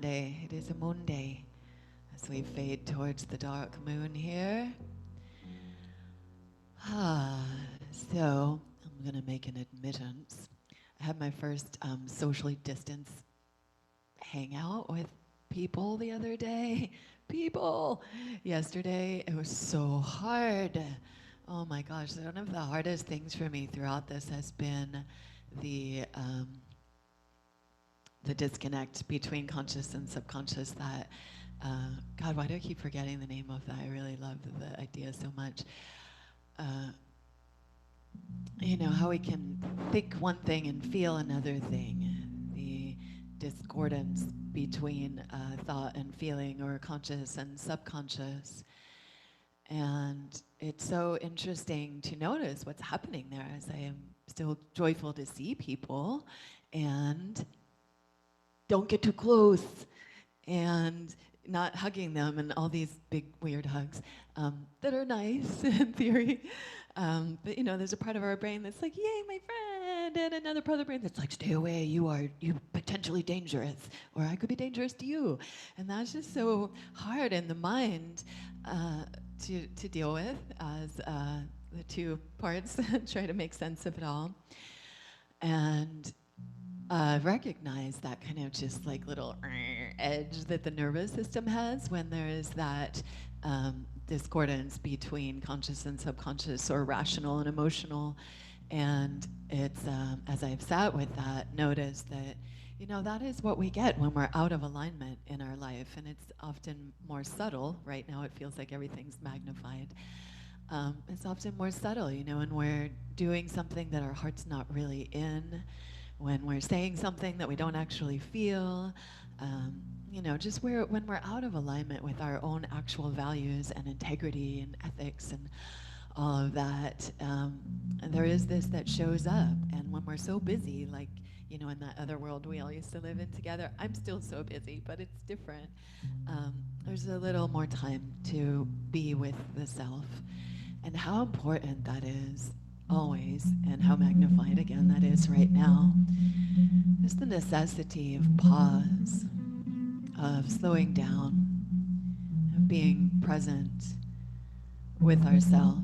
Monday. It is a Monday as we fade towards the dark moon here. So I'm gonna make an admittance. I had my first socially distanced hangout with people the other day. People! Yesterday, it was so hard. Oh my gosh, one of the hardest things for me throughout this has been the disconnect between conscious and subconscious that, God, why do I keep forgetting the name of that? I really love the idea so much. How we can think one thing and feel another thing. The discordance between thought and feeling, or conscious and subconscious. And it's so interesting to notice what's happening there, as I am still joyful to see people and don't get too close and not hugging them and all these big weird hugs that are nice in theory. But there's a part of our brain that's like, yay, my friend, and another part of the brain that's like, stay away, you potentially dangerous, or I could be dangerous to you. And that's just so hard in the mind to deal with as the two parts try to make sense of it all. And recognize that kind of just like little edge that the nervous system has when there is that discordance between conscious and subconscious, or rational and emotional. And it's, as I've sat with that, notice that, that is what we get when we're out of alignment in our life. And it's often more subtle. Right now it feels like everything's magnified. It's often more subtle, when we're doing something that our heart's not really in, when we're saying something that we don't actually feel, just when we're out of alignment with our own actual values and integrity and ethics and all of that, and there is this that shows up. And when we're so busy, like, in that other world we all used to live in together, I'm still so busy, but it's different. There's a little more time to be with the self, and how important that is always, and how magnified again that is right now. Just the necessity of pause, of slowing down, of being present with ourself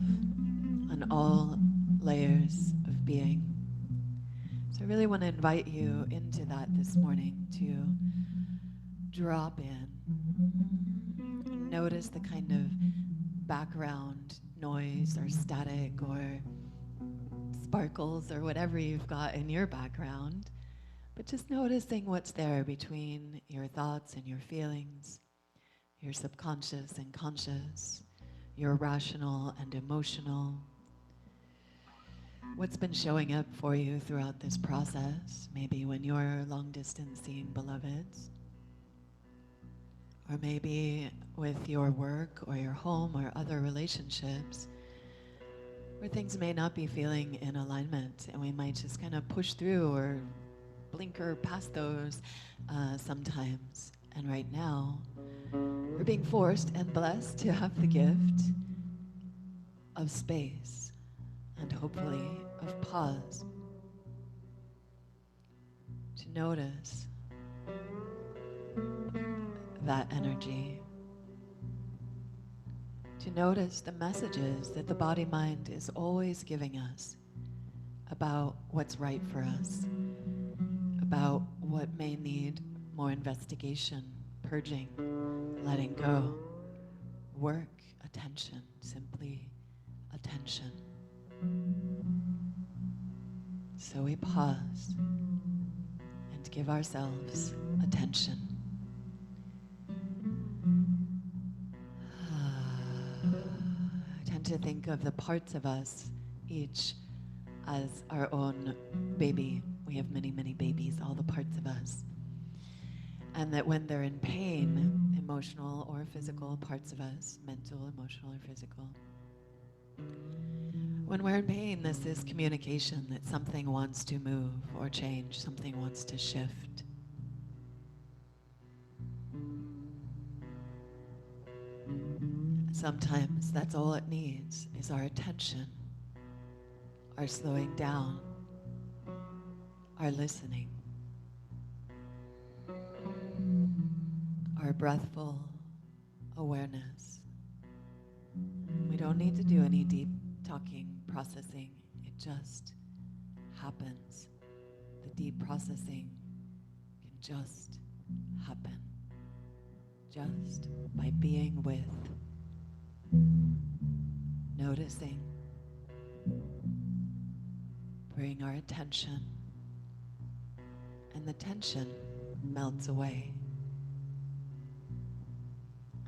on all layers of being. So I really want to invite you into that this morning, to drop in, notice the kind of background noise or static or sparkles or whatever you've got in your background, but just noticing what's there between your thoughts and your feelings, your subconscious and conscious, your rational and emotional. What's been showing up for you throughout this process, maybe when you're long distance seeing beloveds, or maybe with your work or your home or other relationships, where things may not be feeling in alignment, and we might just kind of push through or blinker past those sometimes. And right now, we're being forced and blessed to have the gift of space, and hopefully of pause, to notice that energy, to notice the messages that the body-mind is always giving us about what's right for us, about what may need more investigation, purging, letting go, work, attention, simply attention. So we pause and give ourselves attention. I tend to think of the parts of us each as our own baby. We have many, many babies, all the parts of us. And that when they're in pain, emotional or physical parts of us, mental, emotional, or physical, when we're in pain, this is communication that something wants to move or change, something wants to shift. Sometimes that's all it needs, is our attention, our slowing down, our listening. our breathful awareness. We don't need to do any deep talking, processing. It just happens. The deep processing can just happen. Just by being with, noticing, bring our attention, and the tension melts away.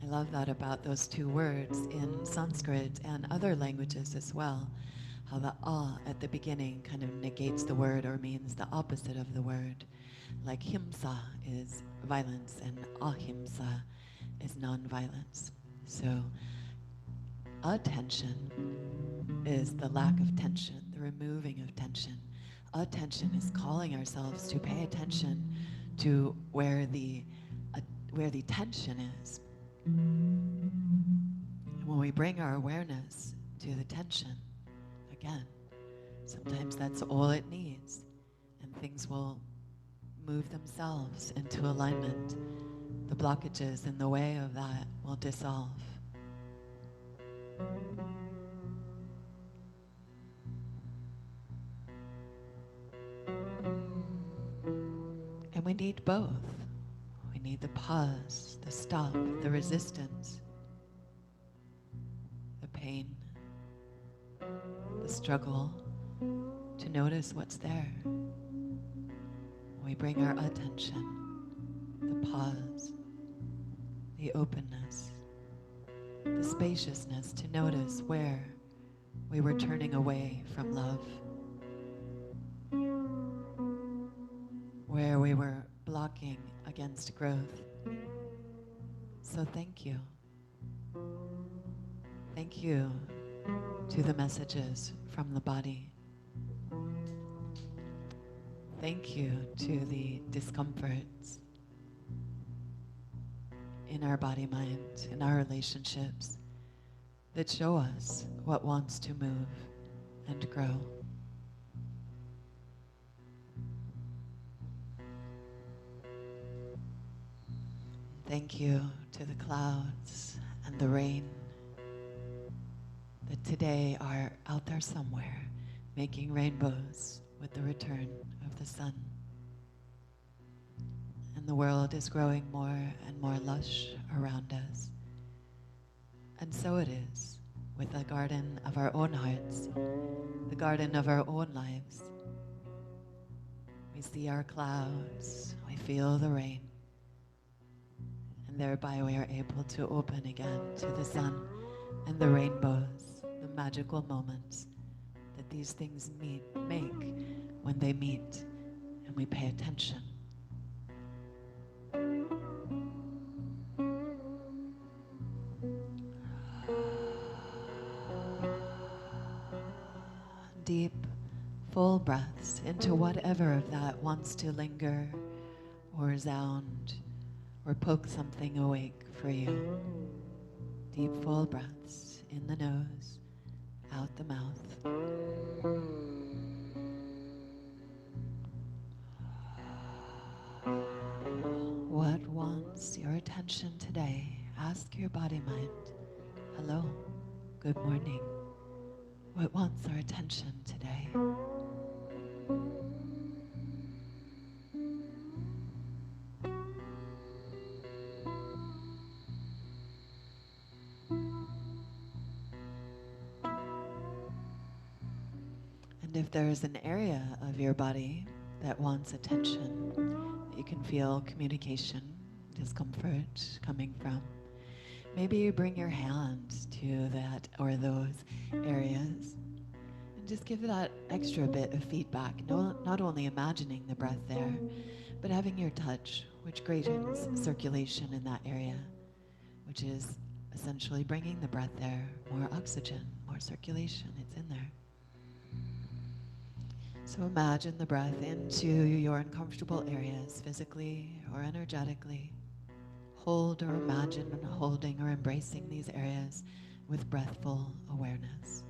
I love that about those two words in Sanskrit and other languages as well, how the at the beginning kind of negates the word or means the opposite of the word. Like himsa is violence and ahimsa is non-violence. So attention is the lack of tension, the removing of tension. Attention is calling ourselves to pay attention to where the tension is. And when we bring our awareness to the tension, again, sometimes that's all it needs, and things will move themselves into alignment. The blockages in the way of that will dissolve. And we need both. We need the pause, the stop, the resistance, the pain, the struggle, to notice what's there. We bring our attention, the pause, the openness, the spaciousness to notice where we were turning away from love, where we were blocking against growth. So thank you. Thank you to the messages from the body. Thank you to the discomforts in our body-mind, in our relationships, that show us what wants to move and grow. Thank you to the clouds and the rain that today are out there somewhere, making rainbows with the return of the sun. And the world is growing more and more lush around us. And so it is with the garden of our own hearts, the garden of our own lives. We see our clouds, we feel the rain, and thereby we are able to open again to the sun and the rainbows, the magical moments that these things make when they meet and we pay attention. Deep, full breaths into whatever of that wants to linger or resound or poke something awake for you. Deep, full breaths in the nose, out the mouth. What wants your attention today? Ask your body-mind. Hello, good morning. What wants our attention today? And if there is an area of your body that wants attention, that you can feel communication, discomfort coming from, maybe you bring your hand to that or those areas and just give that extra bit of feedback. No, not only imagining the breath there, but having your touch, which greatens circulation in that area, which is essentially bringing the breath there, more oxygen, more circulation, it's in there. So imagine the breath into your uncomfortable areas, physically or energetically. Hold or imagine holding or embracing these areas with breathful awareness.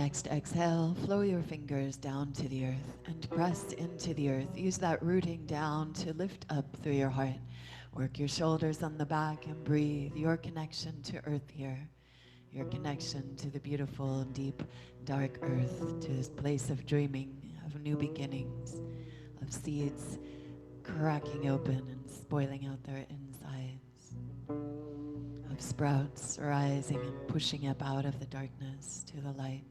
Next exhale, flow your fingers down to the earth and press into the earth. Use that rooting down to lift up through your heart. Work your shoulders on the back and breathe your connection to earth here. Your connection to the beautiful, deep, dark earth, to this place of dreaming, of new beginnings, of seeds cracking open and spoiling out their insides, of sprouts rising and pushing up out of the darkness to the light.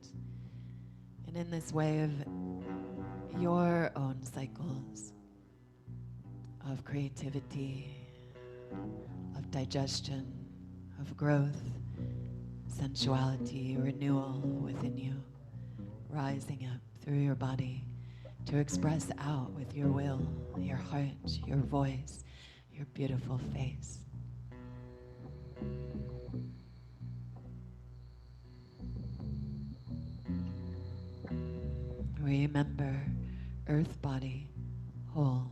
And in this way of your own cycles of creativity, of digestion, of growth, sensuality, renewal within you, rising up through your body to express out with your will, your heart, your voice, your beautiful face. Remember, earth body, whole,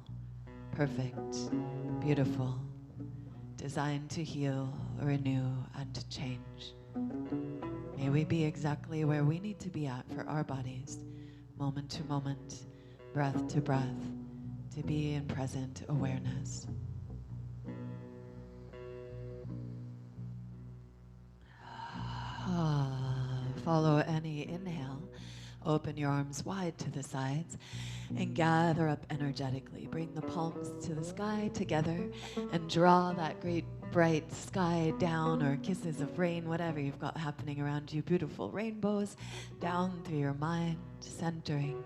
perfect, beautiful, designed to heal, renew, and change. May we be exactly where we need to be at for our bodies, moment to moment, breath to breath, to be in present awareness. Follow any inhale. Open your arms wide to the sides and gather up energetically. Bring the palms to the sky together and draw that great bright sky down, or kisses of rain, whatever you've got happening around you. Beautiful rainbows down through your mind, centering,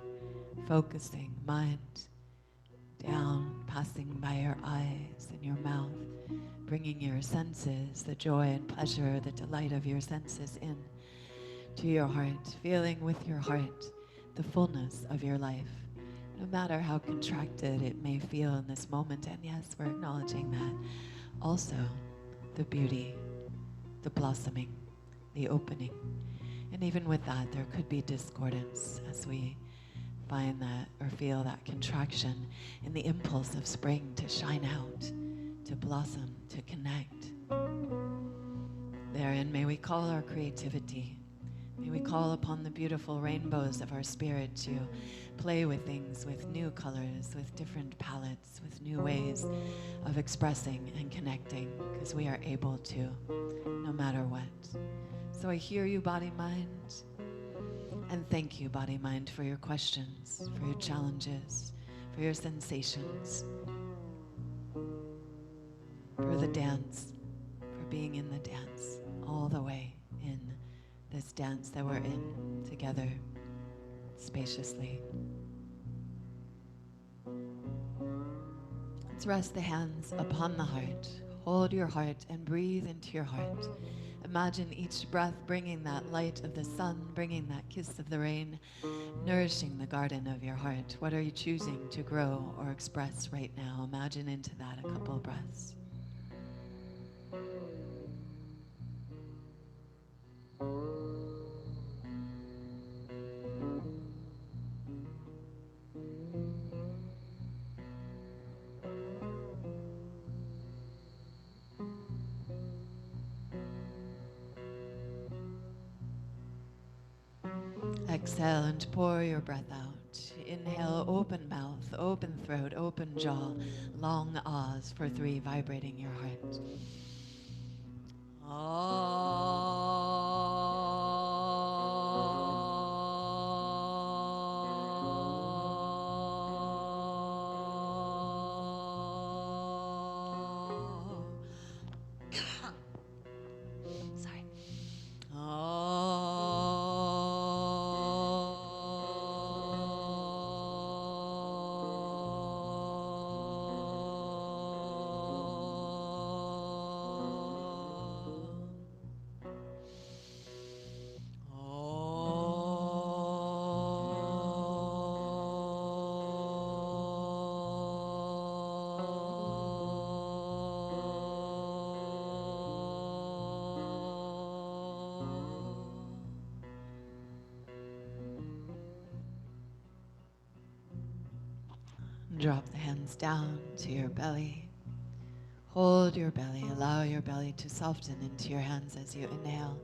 focusing, mind down, passing by your eyes and your mouth, bringing your senses, the joy and pleasure, the delight of your senses in to your heart, feeling with your heart the fullness of your life, no matter how contracted it may feel in this moment. And yes, we're acknowledging that. Also, the beauty, the blossoming, the opening. And even with that, there could be discordance as we find that or feel that contraction in the impulse of spring to shine out, to blossom, to connect. Therein, may we call our creativity. May we call upon the beautiful rainbows of our spirit to play with things, with new colors, with different palettes, with new ways of expressing and connecting, because we are able to, no matter what. So I hear you, body, mind, and thank you, body, mind, for your questions, for your challenges, for your sensations, for the dance, for being in the dance all the way in this dance that we're in together, spaciously. Let's rest the hands upon the heart. Hold your heart and breathe into your heart. Imagine each breath bringing that light of the sun, bringing that kiss of the rain, nourishing the garden of your heart. What are you choosing to grow or express right now? Imagine into that a couple of breaths. Exhale and pour your breath out. Inhale, open mouth, open throat, open jaw, long ahs for 3, vibrating your heart. Sorry. Drop the hands down to your belly. Hold your belly. Allow your belly to soften into your hands as you inhale.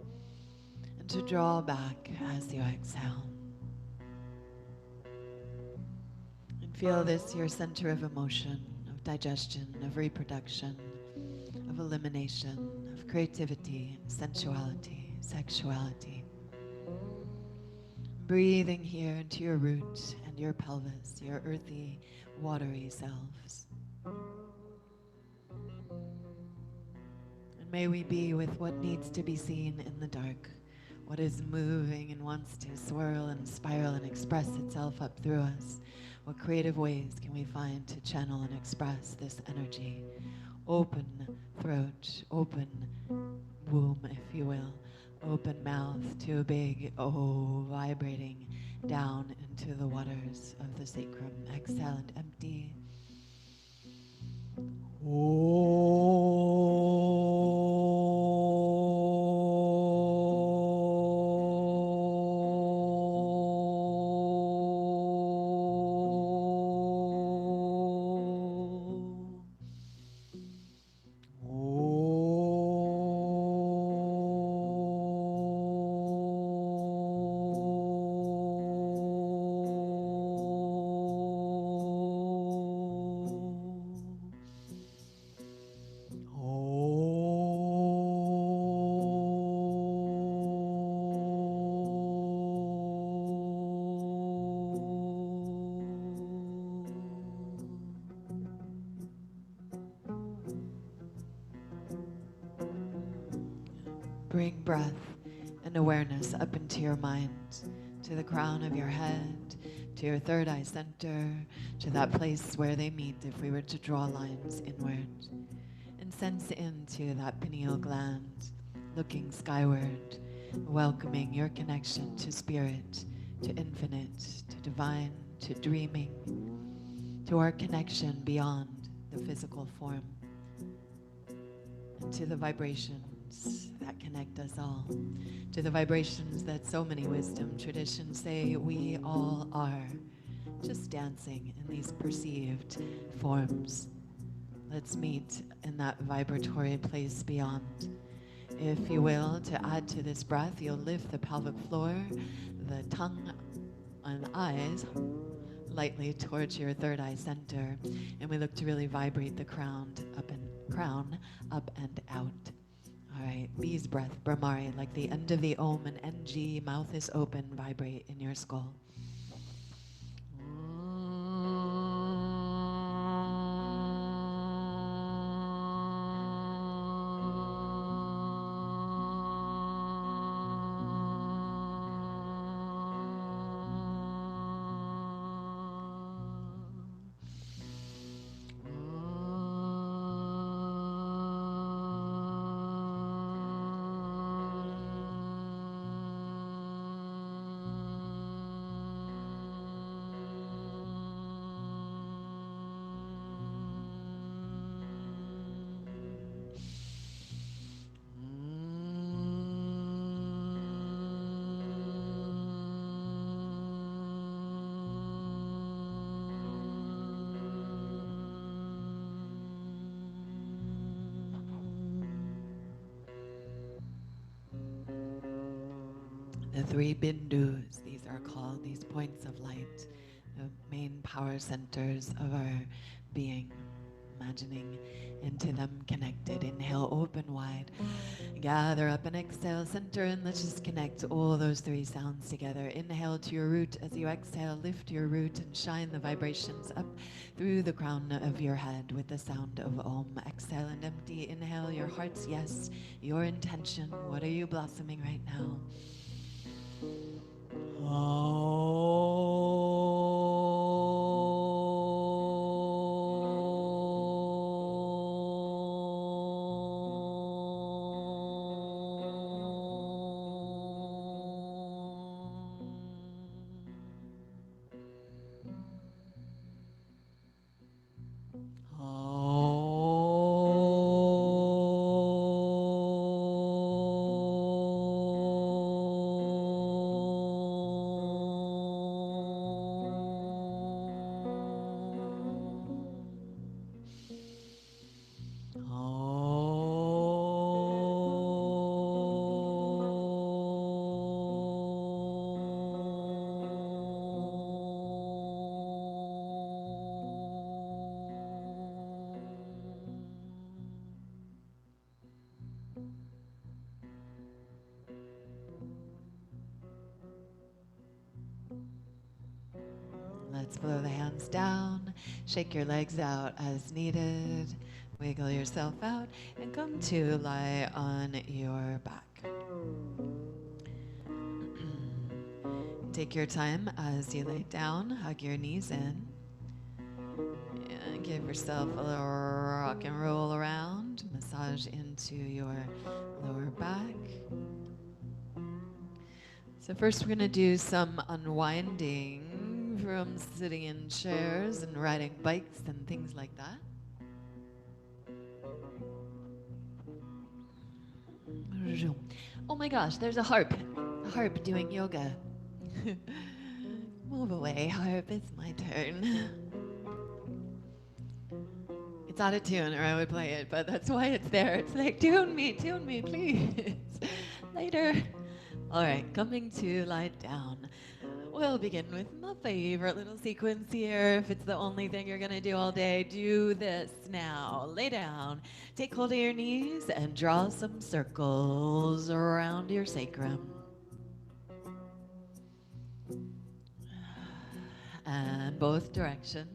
And to draw back as you exhale. And feel this, your center of emotion, of digestion, of reproduction, of elimination, of creativity, sensuality, sexuality. Breathing here into your root and your pelvis, your earthy, watery selves. And may we be with what needs to be seen in the dark, what is moving and wants to swirl and spiral and express itself up through us. What creative ways can we find to channel and express this energy? Open throat, open womb, if you will. Open mouth to a big O, vibrating down into the waters of the sacrum. Exhale and empty. Bring breath and awareness up into your mind, to the crown of your head, to your third eye center, to that place where they meet if we were to draw lines inward. And sense into that pineal gland, looking skyward, welcoming your connection to spirit, to infinite, to divine, to dreaming, to our connection beyond the physical form, and to the vibrations that connect us all, to the vibrations that so many wisdom traditions say we all are, just dancing in these perceived forms. Let's meet in that vibratory place beyond. If you will, to add to this breath, you'll lift the pelvic floor, the tongue and eyes lightly towards your third eye center, and we look to really vibrate the crown up and out. All right, bee's breath, Brahmari, like the end of the Om and NG, mouth is open, vibrate in your skull. The three bindus, these are called, these points of light, the main power centers of our being. Imagining into them connected. Inhale, open wide. Gather up and exhale, center, and let's just connect all those three sounds together. Inhale to your root. As you exhale, lift your root and shine the vibrations up through the crown of your head with the sound of Om. Exhale and empty. Inhale, your heart's yes, your intention. What are you blossoming right now? Let's blow the hands down. Shake your legs out as needed. Wiggle yourself out and come to lie on your back. Take your time as you lay down. Hug your knees in. And give yourself a little rock and roll around. Massage into your lower back. So first we're going to do some unwinding from sitting in chairs and riding bikes and things like that. Oh my gosh, there's a harp doing yoga. Move away, harp, it's my turn. It's out of tune or I would play it, but that's why it's there. It's like, tune me, please. Later. All right, coming to lie down. We'll begin with my favorite little sequence here. If it's the only thing you're gonna do all day, do this now. Lay down, take hold of your knees and draw some circles around your sacrum. And both directions.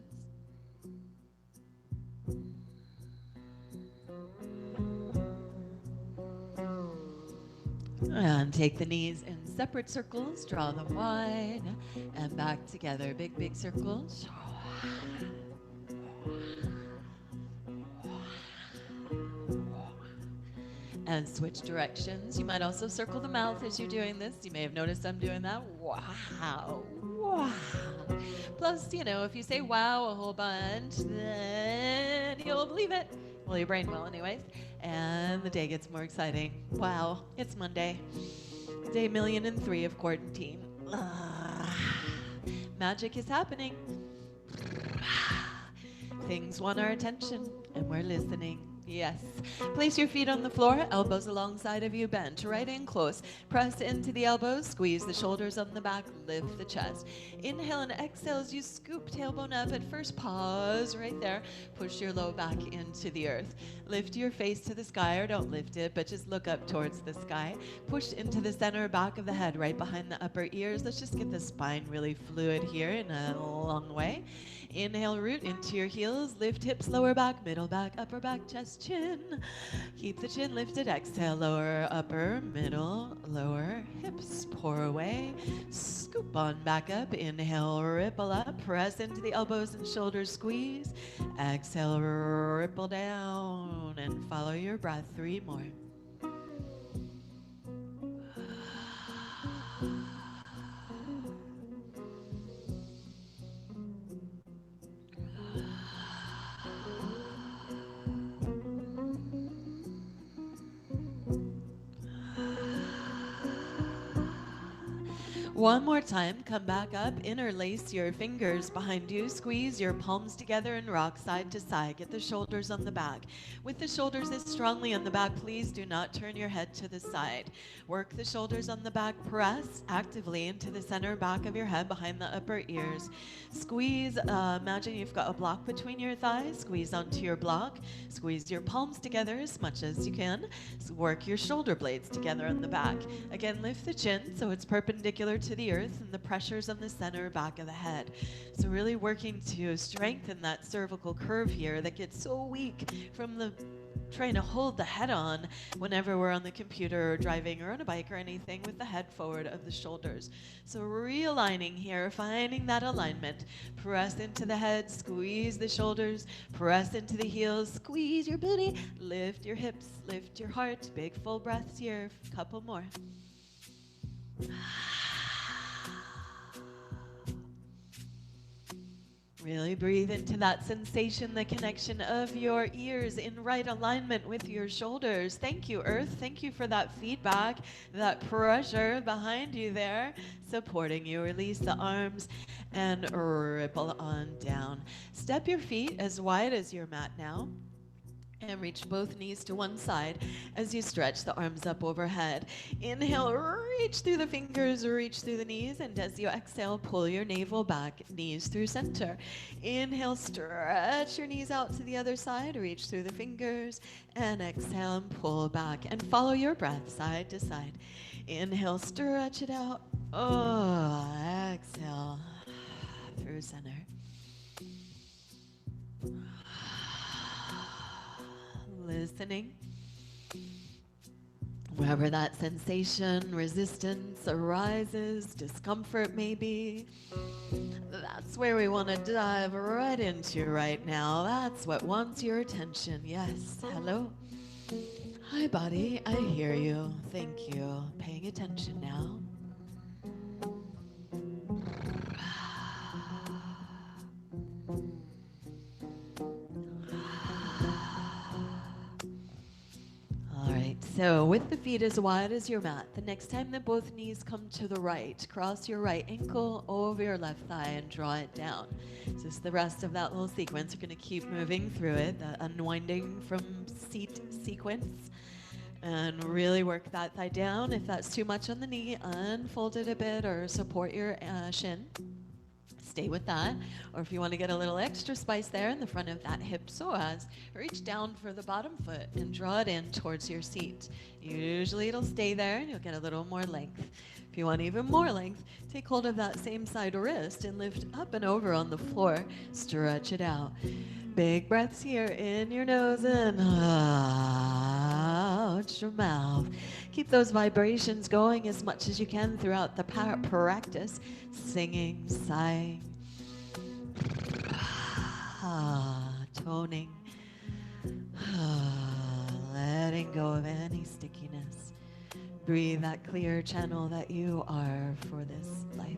And take the knees in separate circles, draw them wide, and back together. Big, big circles. And switch directions. You might also circle the mouth as you're doing this. You may have noticed I'm doing that. Wow. Wow. Plus, you know, if you say wow a whole bunch, then you'll believe it. Well, your brain will anyways. And the day gets more exciting. Wow, it's Monday. Day 1,000,003 of quarantine. Magic is happening. Things want our attention, and we're listening. Yes. Place your feet on the floor, elbows alongside of you, bent right in close. Press into the elbows, squeeze the shoulders on the back, lift the chest. Inhale and exhale as you scoop tailbone up. At first, pause right there. Push your low back into the earth. Lift your face to the sky, or don't lift it, but just look up towards the sky. Push into the center back of the head, right behind the upper ears. Let's just get the spine really fluid here in a long way. Inhale, root into your heels. Lift hips, lower back, middle back, upper back, chest, chin. Keep the chin lifted. Exhale, lower, upper, middle, lower, hips. Pour away. Scoop on back up. Inhale, ripple up. Press into the elbows and shoulders, squeeze. Exhale, ripple down. And follow your breath. 3 more. One more time, come back up, interlace your fingers behind you, squeeze your palms together and rock side to side. Get the shoulders on the back. With the shoulders this strongly on the back, please do not turn your head to the side. Work the shoulders on the back, press actively into the center back of your head behind the upper ears. Squeeze, imagine you've got a block between your thighs, squeeze onto your block, squeeze your palms together as much as you can. Work your shoulder blades together on the back. Again, lift the chin so it's perpendicular to the earth and the pressures on the center back of the head. So really working to strengthen that cervical curve here that gets so weak from the trying to hold the head on whenever we're on the computer or driving or on a bike or anything with the head forward of the shoulders. So realigning here, finding that alignment. Press into the head, squeeze the shoulders, press into the heels, squeeze your booty, lift your hips, lift your heart. Big full breaths here, couple more. Really breathe into that sensation, the connection of your ears in right alignment with your shoulders. Thank you, Earth. Thank you for that feedback, that pressure behind you there, supporting you. Release the arms and ripple on down. Step your feet as wide as your mat now. And reach both knees to one side as you stretch the arms up overhead. Inhale, reach through the fingers, reach through the knees, and as you exhale, pull your navel back, knees through center. Inhale, stretch your knees out to the other side, reach through the fingers, and exhale and pull back. And follow your breath side to side. Inhale, stretch it out. Oh, exhale. through center. Listening. Wherever that sensation, resistance arises, discomfort maybe, that's where we want to dive right into right now. That's what wants your attention. Yes, hello. Hi, body. I hear you. Thank you. Paying attention now. All right, so with the feet as wide as your mat, the next time that both knees come to the right, cross your right ankle over your left thigh and draw it down. So this is the rest of that little sequence. We're going to keep moving through it, the unwinding from seat sequence. And really work that thigh down. If that's too much on the knee, unfold it a bit or support your shin. Stay with that. Or if you want to get a little extra spice there in the front of that hip psoas, reach down for the bottom foot and draw it in towards your seat. Usually it'll stay there and you'll get a little more length. If you want even more length, take hold of that same side wrist and lift up and over on the floor. Stretch it out. Big breaths here in your nose and out your mouth. Keep those vibrations going as much as you can throughout the practice. Singing, sighing, toning, letting go of any stickiness. Breathe that clear channel that you are for this life.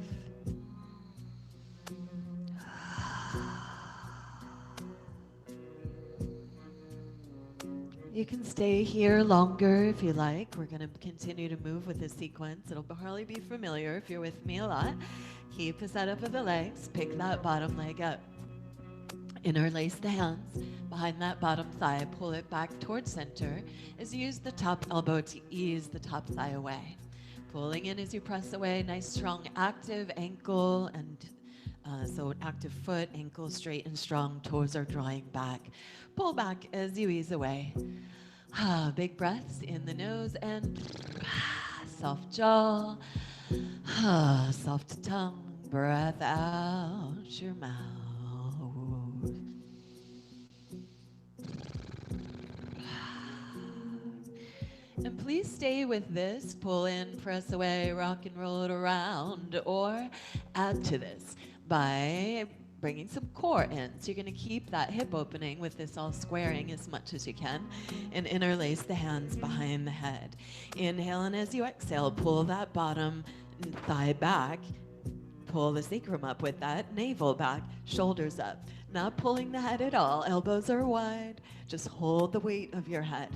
You can stay here longer if you like. We're going to continue to move with this sequence. It'll probably be familiar if you're with me a lot. Keep the setup of the legs. Pick that bottom leg up. Interlace the hands behind that bottom thigh. Pull it back towards center as you use the top elbow to ease the top thigh away. Pulling in as you press away. Nice, strong, active ankle and so an active foot, ankle straight and strong, toes are drawing back. Pull back as you ease away. Big breaths in the nose and soft jaw, soft tongue, breath out your mouth. And please stay with this. Pull in, press away, rock and roll it around, or add to this by bringing some core in. So you're going to keep that hip opening with this all squaring as much as you can and interlace the hands behind the head. Inhale, and as you exhale, pull that bottom thigh back. Pull the sacrum up with that, navel back, shoulders up. Not pulling the head at all, elbows are wide. Just hold the weight of your head.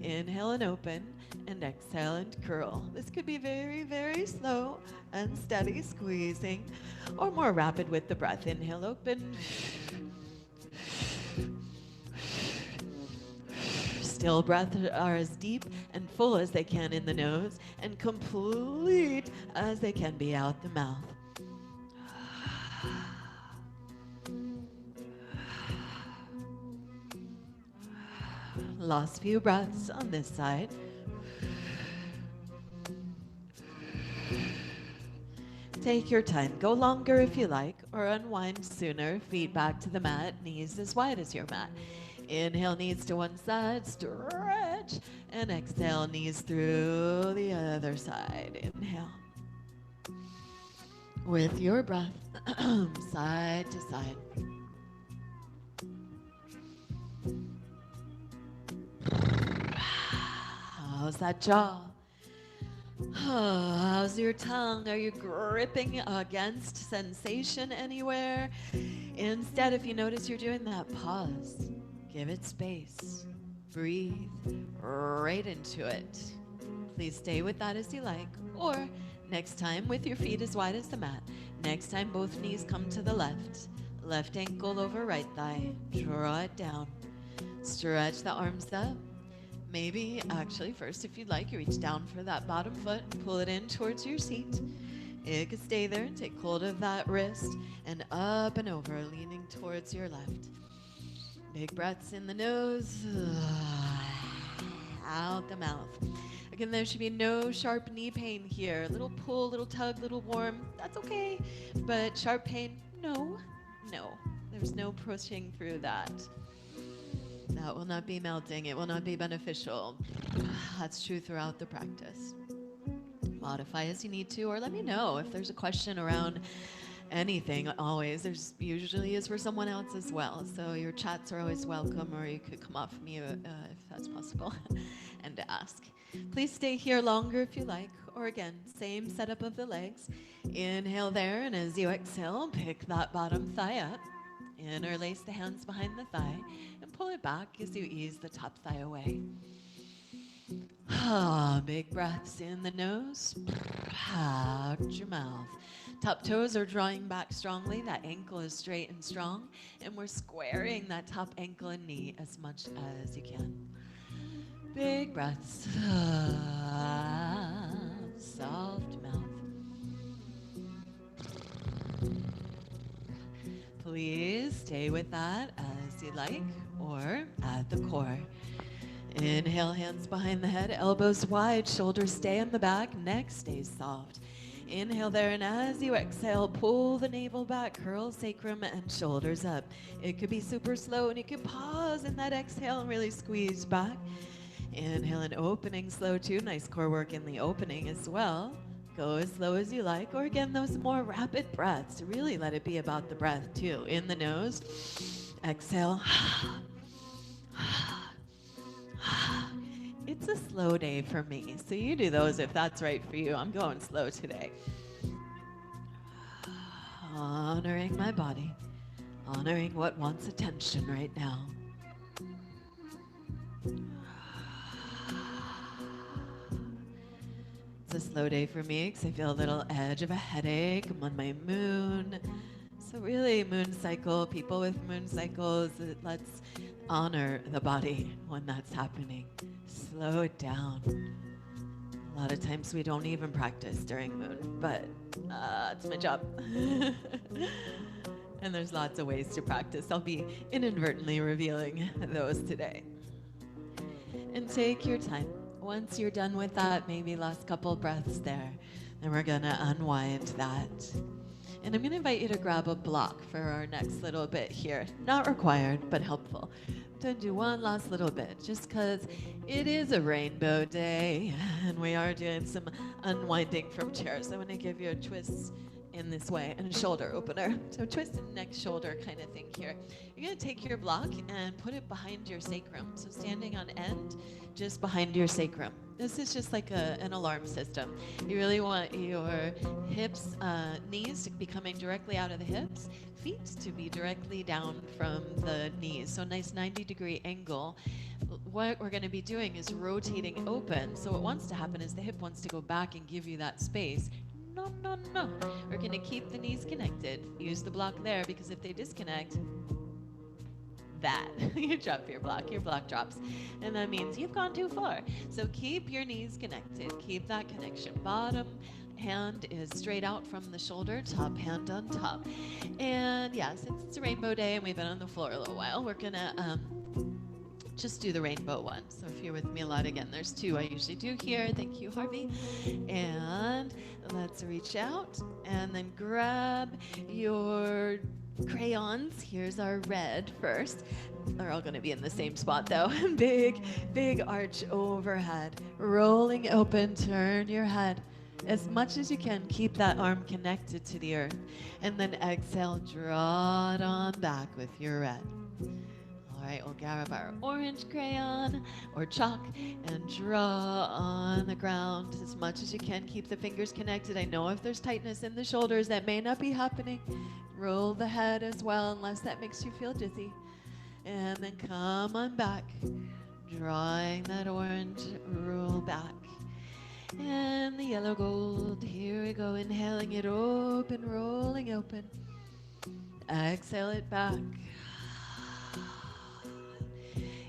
Inhale and open, and exhale and curl. This could be very, very slow and steady squeezing, or more rapid with the breath. Inhale, open. Still breaths are as deep and full as they can in the nose, and complete as they can be out the mouth. Last few breaths on this side. Take your time. Go longer if you like, or unwind sooner. Feet back to the mat, knees as wide as your mat. Inhale, knees to one side, stretch, and exhale, knees through the other side. Inhale. With your breath, side to side. How's that jaw? How's your tongue? Are you gripping against sensation anywhere? Instead, if you notice you're doing that, pause. Give it space. Breathe right into it. Please stay with that as you like. Or next time with your feet as wide as the mat. Next time both knees come to the left. Left ankle over right thigh. Draw it down. Stretch the arms up. Maybe, actually, first, if you'd like, you reach down for that bottom foot, pull it in towards your seat. It could stay there and take hold of that wrist and up and over, leaning towards your left. Big breaths in the nose, out the mouth. Again, there should be no sharp knee pain here. Little pull, little tug, little warm, that's okay. But sharp pain, no, no. There's no pushing through that. That will not be melting. It will not be beneficial. That's true throughout the practice. Modify as you need to, or let me know if there's a question around anything. Always, there's usually is for someone else as well. So your chats are always welcome, or you could come off mute if that's possible and ask. Please stay here longer if you like, or again, same setup of the legs. Inhale there, and as you exhale, pick that bottom thigh up. Interlace the hands behind the thigh and pull it back as you ease the top thigh away. Big breaths in the nose, out your mouth. Top toes are drawing back strongly. That ankle is straight and strong, and we're squaring that top ankle and knee as much as you can. Big breaths, soft mouth. Please stay with that as you like, or at the core. Inhale, hands behind the head, elbows wide, shoulders stay in the back, neck stays soft. Inhale there, and as you exhale, pull the navel back, curl sacrum and shoulders up. It could be super slow, and you can pause in that exhale and really squeeze back. Inhale and opening slow too. Nice core work in the opening as well. Go as slow as you like, or again, those more rapid breaths. Really let it be about the breath too. In the nose, exhale. It's a slow day for me, so you do those if that's right for you. I'm going slow today. Honoring my body, honoring what wants attention right now. It's a slow day for me because I feel a little edge of a headache. I'm on my moon. So really, moon cycle, people with moon cycles, let's honor the body when that's happening. Slow it down. A lot of times we don't even practice during moon, but it's my job. And there's lots of ways to practice. I'll be inadvertently revealing those today. And take your time. Once you're done with that, maybe last couple breaths there, then we're gonna unwind that. And I'm gonna invite you to grab a block for our next little bit here. Not required, but helpful. To do one last little bit, just because it is a rainbow day and we are doing some unwinding from chairs. I want to give you a twist in this way and a shoulder opener. So twist and neck shoulder kind of thing here. You're going to take your block and put it behind your sacrum. So standing on end, just behind your sacrum. This is just like an alarm system. You really want your hips, knees to be coming directly out of the hips, feet to be directly down from the knees. So a nice 90-degree angle. What we're going to be doing is rotating open. So what wants to happen is the hip wants to go back and give you that space. No, no, no. We're going to keep the knees connected. Use the block there, because if they disconnect, you drop your block drops, and that means you've gone too far. So keep your knees connected, keep that connection. Bottom hand is straight out from the shoulder, top hand on top. And yeah, since it's a rainbow day and we've been on the floor a little while, we're gonna just do the rainbow one. So if you're with me a lot, again, there's two I usually do here. Thank you, Harvey. And let's reach out and then grab your crayons. Here's our red first. They're all going to be in the same spot though. Big arch overhead. Rolling open, turn your head as much as you can. Keep that arm connected to the earth. And then exhale, draw it on back with your red. All right, we'll grab our orange crayon or chalk and draw on the ground as much as you can. Keep the fingers connected. I know if there's tightness in the shoulders, that may not be happening. Roll the head as well, unless that makes you feel dizzy. And then come on back, drawing that orange roll back. And the yellow gold, here we go, inhaling it open, rolling open. Exhale it back.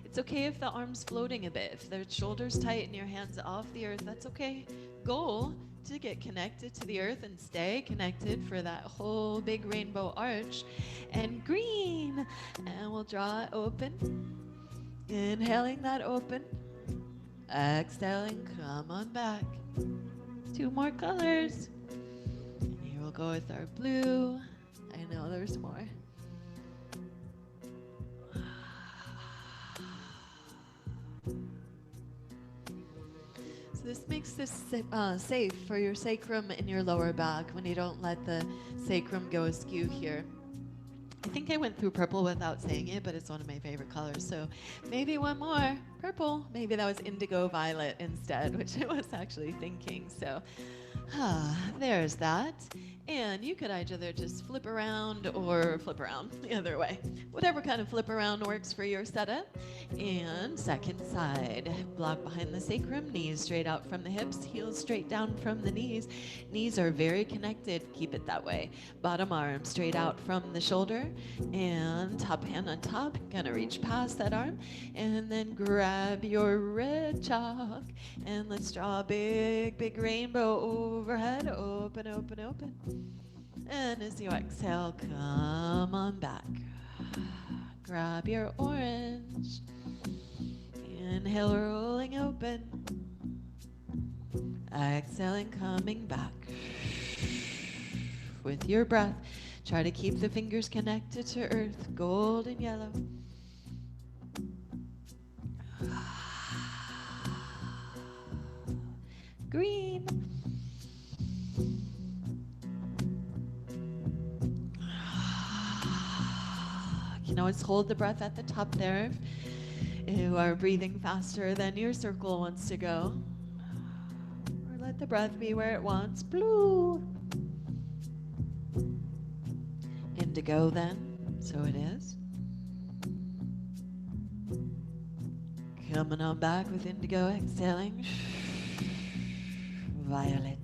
It's okay if the arm's floating a bit. If the shoulder's tight and your hands off the earth, that's okay. Goal to get connected to the earth and stay connected for that whole big rainbow arch. And green, and we'll draw it open. Inhaling that open. Exhaling, come on back. Two more colors. And here we'll go with our blue. I know there's more. So this makes this safe for your sacrum and your lower back when you don't let the sacrum go askew here. I think I went through purple without saying it, but it's one of my favorite colors. So maybe one more. Purple. Maybe that was indigo violet instead, which I was actually thinking. So there's that. And you could either just flip around or flip around the other way. Whatever kind of flip around works for your setup. And second side. Block behind the sacrum, knees straight out from the hips, heels straight down from the knees. Knees are very connected. Keep it that way. Bottom arm straight out from the shoulder. And top hand on top. Gonna reach past that arm. And then grab your red chalk. And let's draw a big, big rainbow overhead. Open, open, open. And as you exhale, come on back. Grab your orange. Inhale, rolling open. Exhaling, coming back. With your breath, try to keep the fingers connected to earth, gold and yellow. Green. You can always hold the breath at the top there if you are breathing faster than your circle wants to go. Or let the breath be where it wants. Blue. Indigo then, so it is. Coming on back with indigo, exhaling. Violet.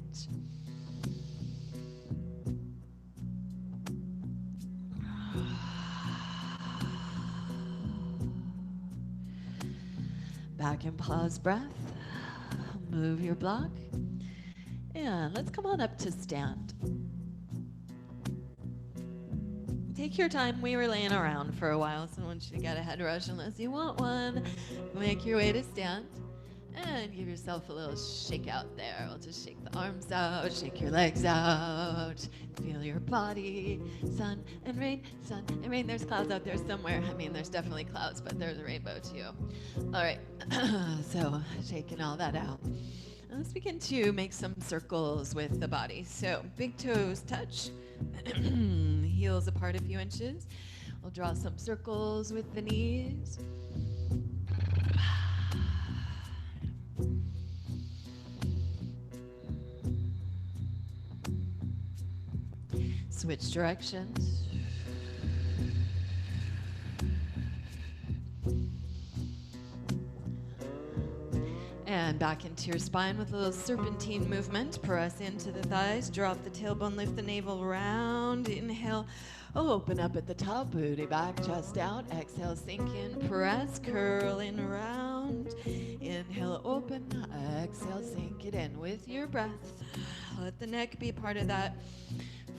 Back and pause breath. Move your block. And let's come on up to stand. Take your time. We were laying around for a while, so I want you to get a head rush unless you want one. Make your way to stand. And give yourself a little shake out there. We'll just shake the arms out, shake your legs out, feel your body. Sun and rain, sun and rain. There's clouds out there somewhere. I mean, there's definitely clouds, but there's a rainbow too. All right, so shaking all that out. And let's begin to make some circles with the body. So big toes touch, heels apart a few inches. We'll draw some circles with the knees. Switch directions. And back into your spine with a little serpentine movement. Press into the thighs, drop the tailbone, lift the navel round. Inhale, open up at the top, booty back, chest out. Exhale, sink in, press, curl in round. Inhale, open, exhale, sink it in with your breath. Let the neck be part of that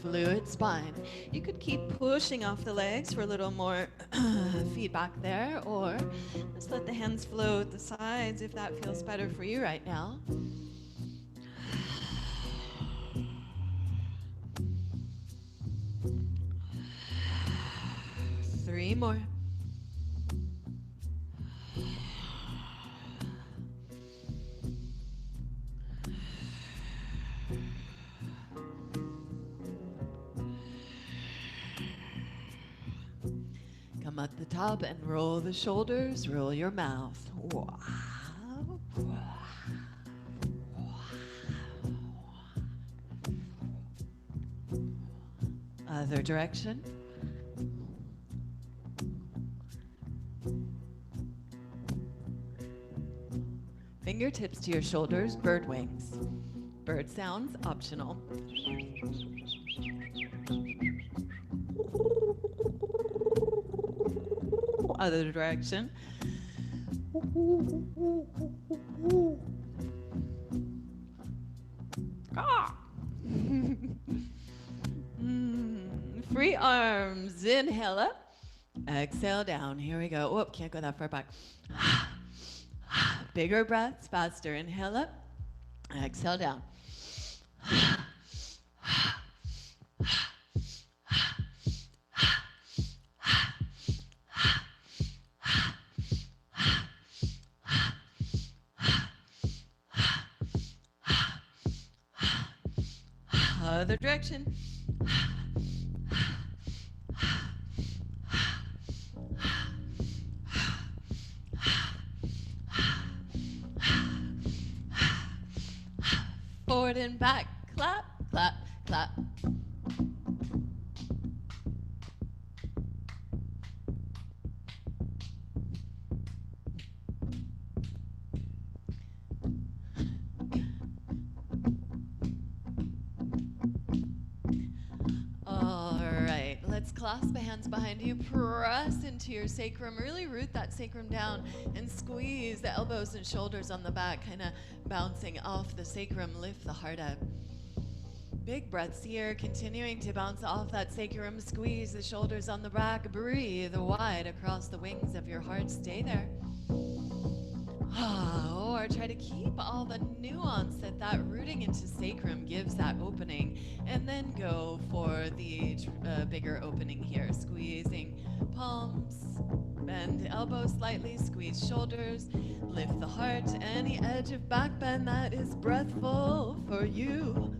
fluid spine. You could keep pushing off the legs for a little more feedback there, or just let the hands float the sides if that feels better for you right now. Three more. Come at the top and roll the shoulders, roll your mouth. Wow. Other direction. Fingertips to your shoulders, bird wings. Bird sounds optional. Other direction. Ah. Free arms. Inhale up. Exhale down. Here we go. Whoop, can't go that far back. Bigger breaths, faster. Inhale up. Exhale down. Other direction. Forward and back. Clap, clap, clap. All right, let's clasp the hands behind you, press into your sacrum, really root that sacrum down and squeeze the elbows and shoulders on the back, kind of bouncing off the sacrum, lift the heart up. Big breaths here, continuing to bounce off that sacrum, squeeze the shoulders on the back, breathe wide across the wings of your heart, stay there. Or try to keep all the nuance that rooting into sacrum gives that opening, and then go for the bigger opening here, squeezing palms, bend elbows slightly, squeeze shoulders, lift the heart, any edge of back bend that is breathful for you.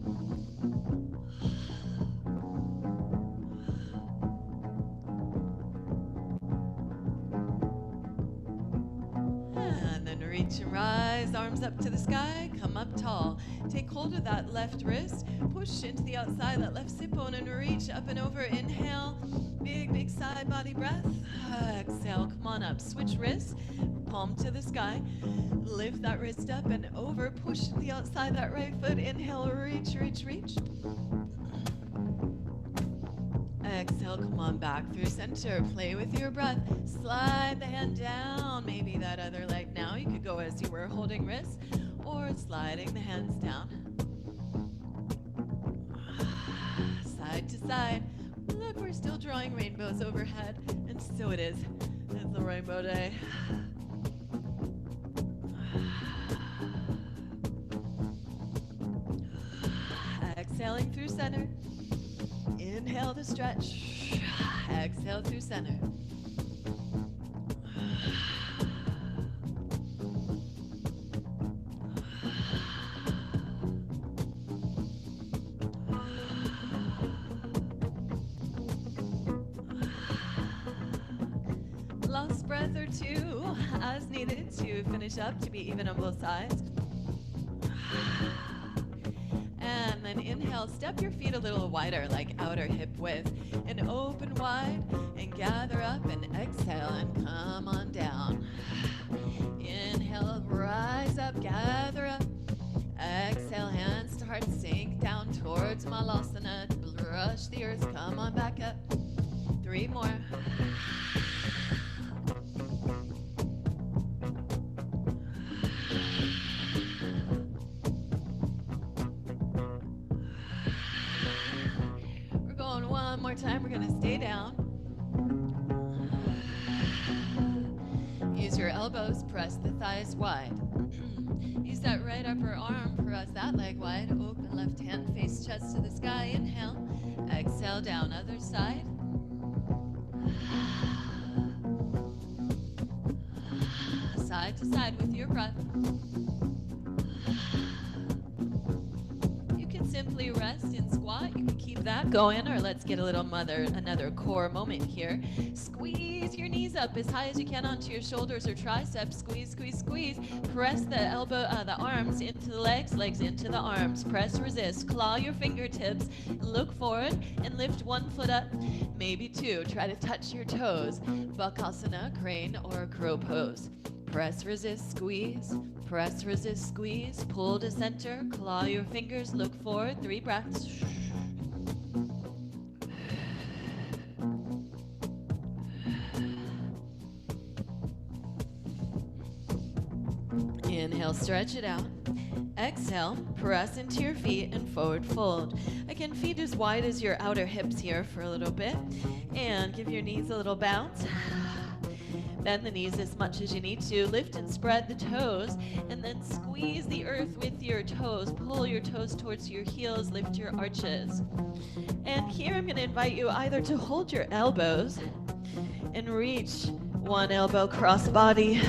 Reach and rise, arms up to the sky, come up tall. Take hold of that left wrist, push into the outside, that left sit bone, and reach up and over. Inhale, big side body breath. Exhale, come on up. Switch wrists, palm to the sky. Lift that wrist up and over, push to the outside, that right foot. Inhale, reach. Exhale, come on back through center. Play with your breath. Slide the hand down, maybe that other leg now. You could go as you were holding wrists or sliding the hands down. Side to side. Look, we're still drawing rainbows overhead, and so it is. It's the rainbow day. Exhaling through center. Inhale to stretch. Exhale through center. Last breath or two as needed to finish up, to be even on both sides. And then inhale, step your feet a little wider, like outer hip width, and open wide, and gather up, and exhale, and come on down. Inhale, rise up, gather up. Exhale, hands to heart, sink down towards Malasana, brush the earth, come on back up. 3 more. One more time, we're going to stay down. Use your elbows, press the thighs wide. Use that right upper arm, press that leg wide. Open left hand, face chest to the sky. Inhale, exhale down, other side. Side to side with your breath. Simply rest in squat. You can keep that going, or let's get a little another core moment here. Squeeze your knees up as high as you can onto your shoulders or triceps. Squeeze, squeeze, squeeze. Press the the arms into the legs, legs into the arms. Press, resist. Claw your fingertips. Look forward and lift one foot up, maybe two. Try to touch your toes. Bakasana, crane, or crow pose. Press, resist, squeeze. Press, resist, squeeze. Pull to center. Claw your fingers. Look forward. 3 breaths. Inhale, stretch it out. Exhale, press into your feet and forward fold. Again, feet as wide as your outer hips here for a little bit. And give your knees a little bounce. Bend the knees as much as you need to. Lift and spread the toes, and then squeeze the earth with your toes. Pull your toes towards your heels. Lift your arches. And here I'm going to invite you either to hold your elbows and reach one elbow cross body.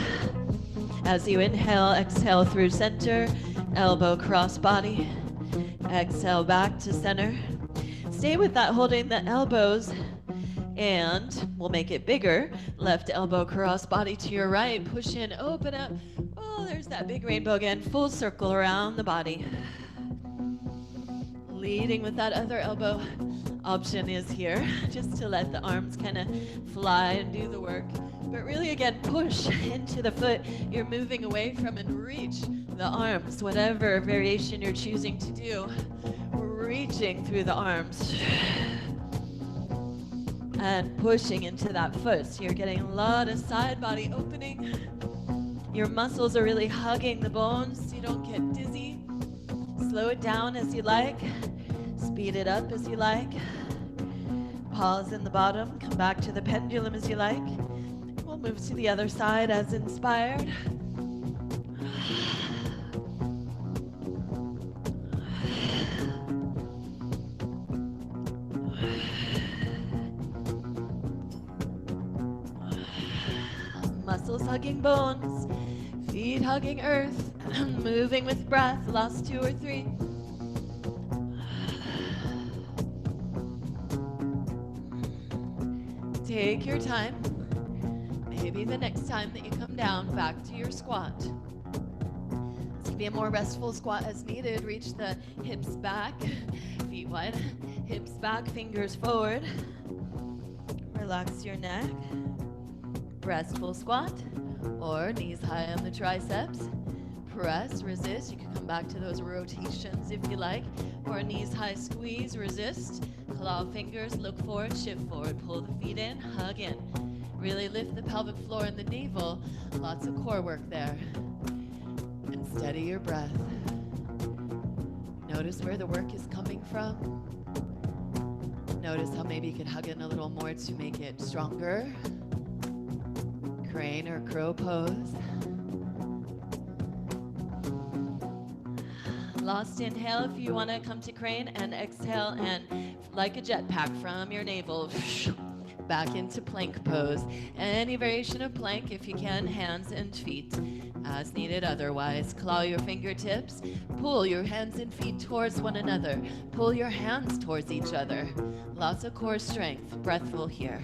As you inhale, exhale through center, elbow cross body. Exhale back to center. Stay with that, holding the elbows, and we'll make it bigger. Left elbow cross body to your right. Push in, open up. Oh, there's that big rainbow again. Full circle around the body. Leading with that other elbow. Option is here, just to let the arms kind of fly and do the work. But really, again, push into the foot you're moving away from and reach the arms, whatever variation you're choosing to do. Reaching through the arms and pushing into that foot. So you're getting a lot of side body opening. Your muscles are really hugging the bones so you don't get dizzy. Slow it down as you like. Speed it up as you like. Pause in the bottom. Come back to the pendulum as you like. We'll move to the other side as inspired. Muscles hugging bones, feet hugging earth, moving with breath. Last 2 or 3. Take your time. Maybe the next time that you come down, back to your squat. This can be a more restful squat as needed. Reach the hips back, feet wide, hips back, fingers forward. Relax your neck. Restful squat, or knees high on the triceps. Press, resist. You can come back to those rotations if you like, or knees high, squeeze, resist. Claw fingers, look forward, shift forward, pull the feet in, hug in. Really lift the pelvic floor and the navel. Lots of core work there. And steady your breath. Notice where the work is coming from. Notice how maybe you could hug in a little more to make it stronger. Crane or crow pose. Last inhale if you want to come to crane, and exhale and like a jetpack from your navel back into plank pose. Any variation of plank if you can, hands and feet as needed. Otherwise, claw your fingertips, pull your hands and feet towards one another, pull your hands towards each other. Lots of core strength. Breathful here.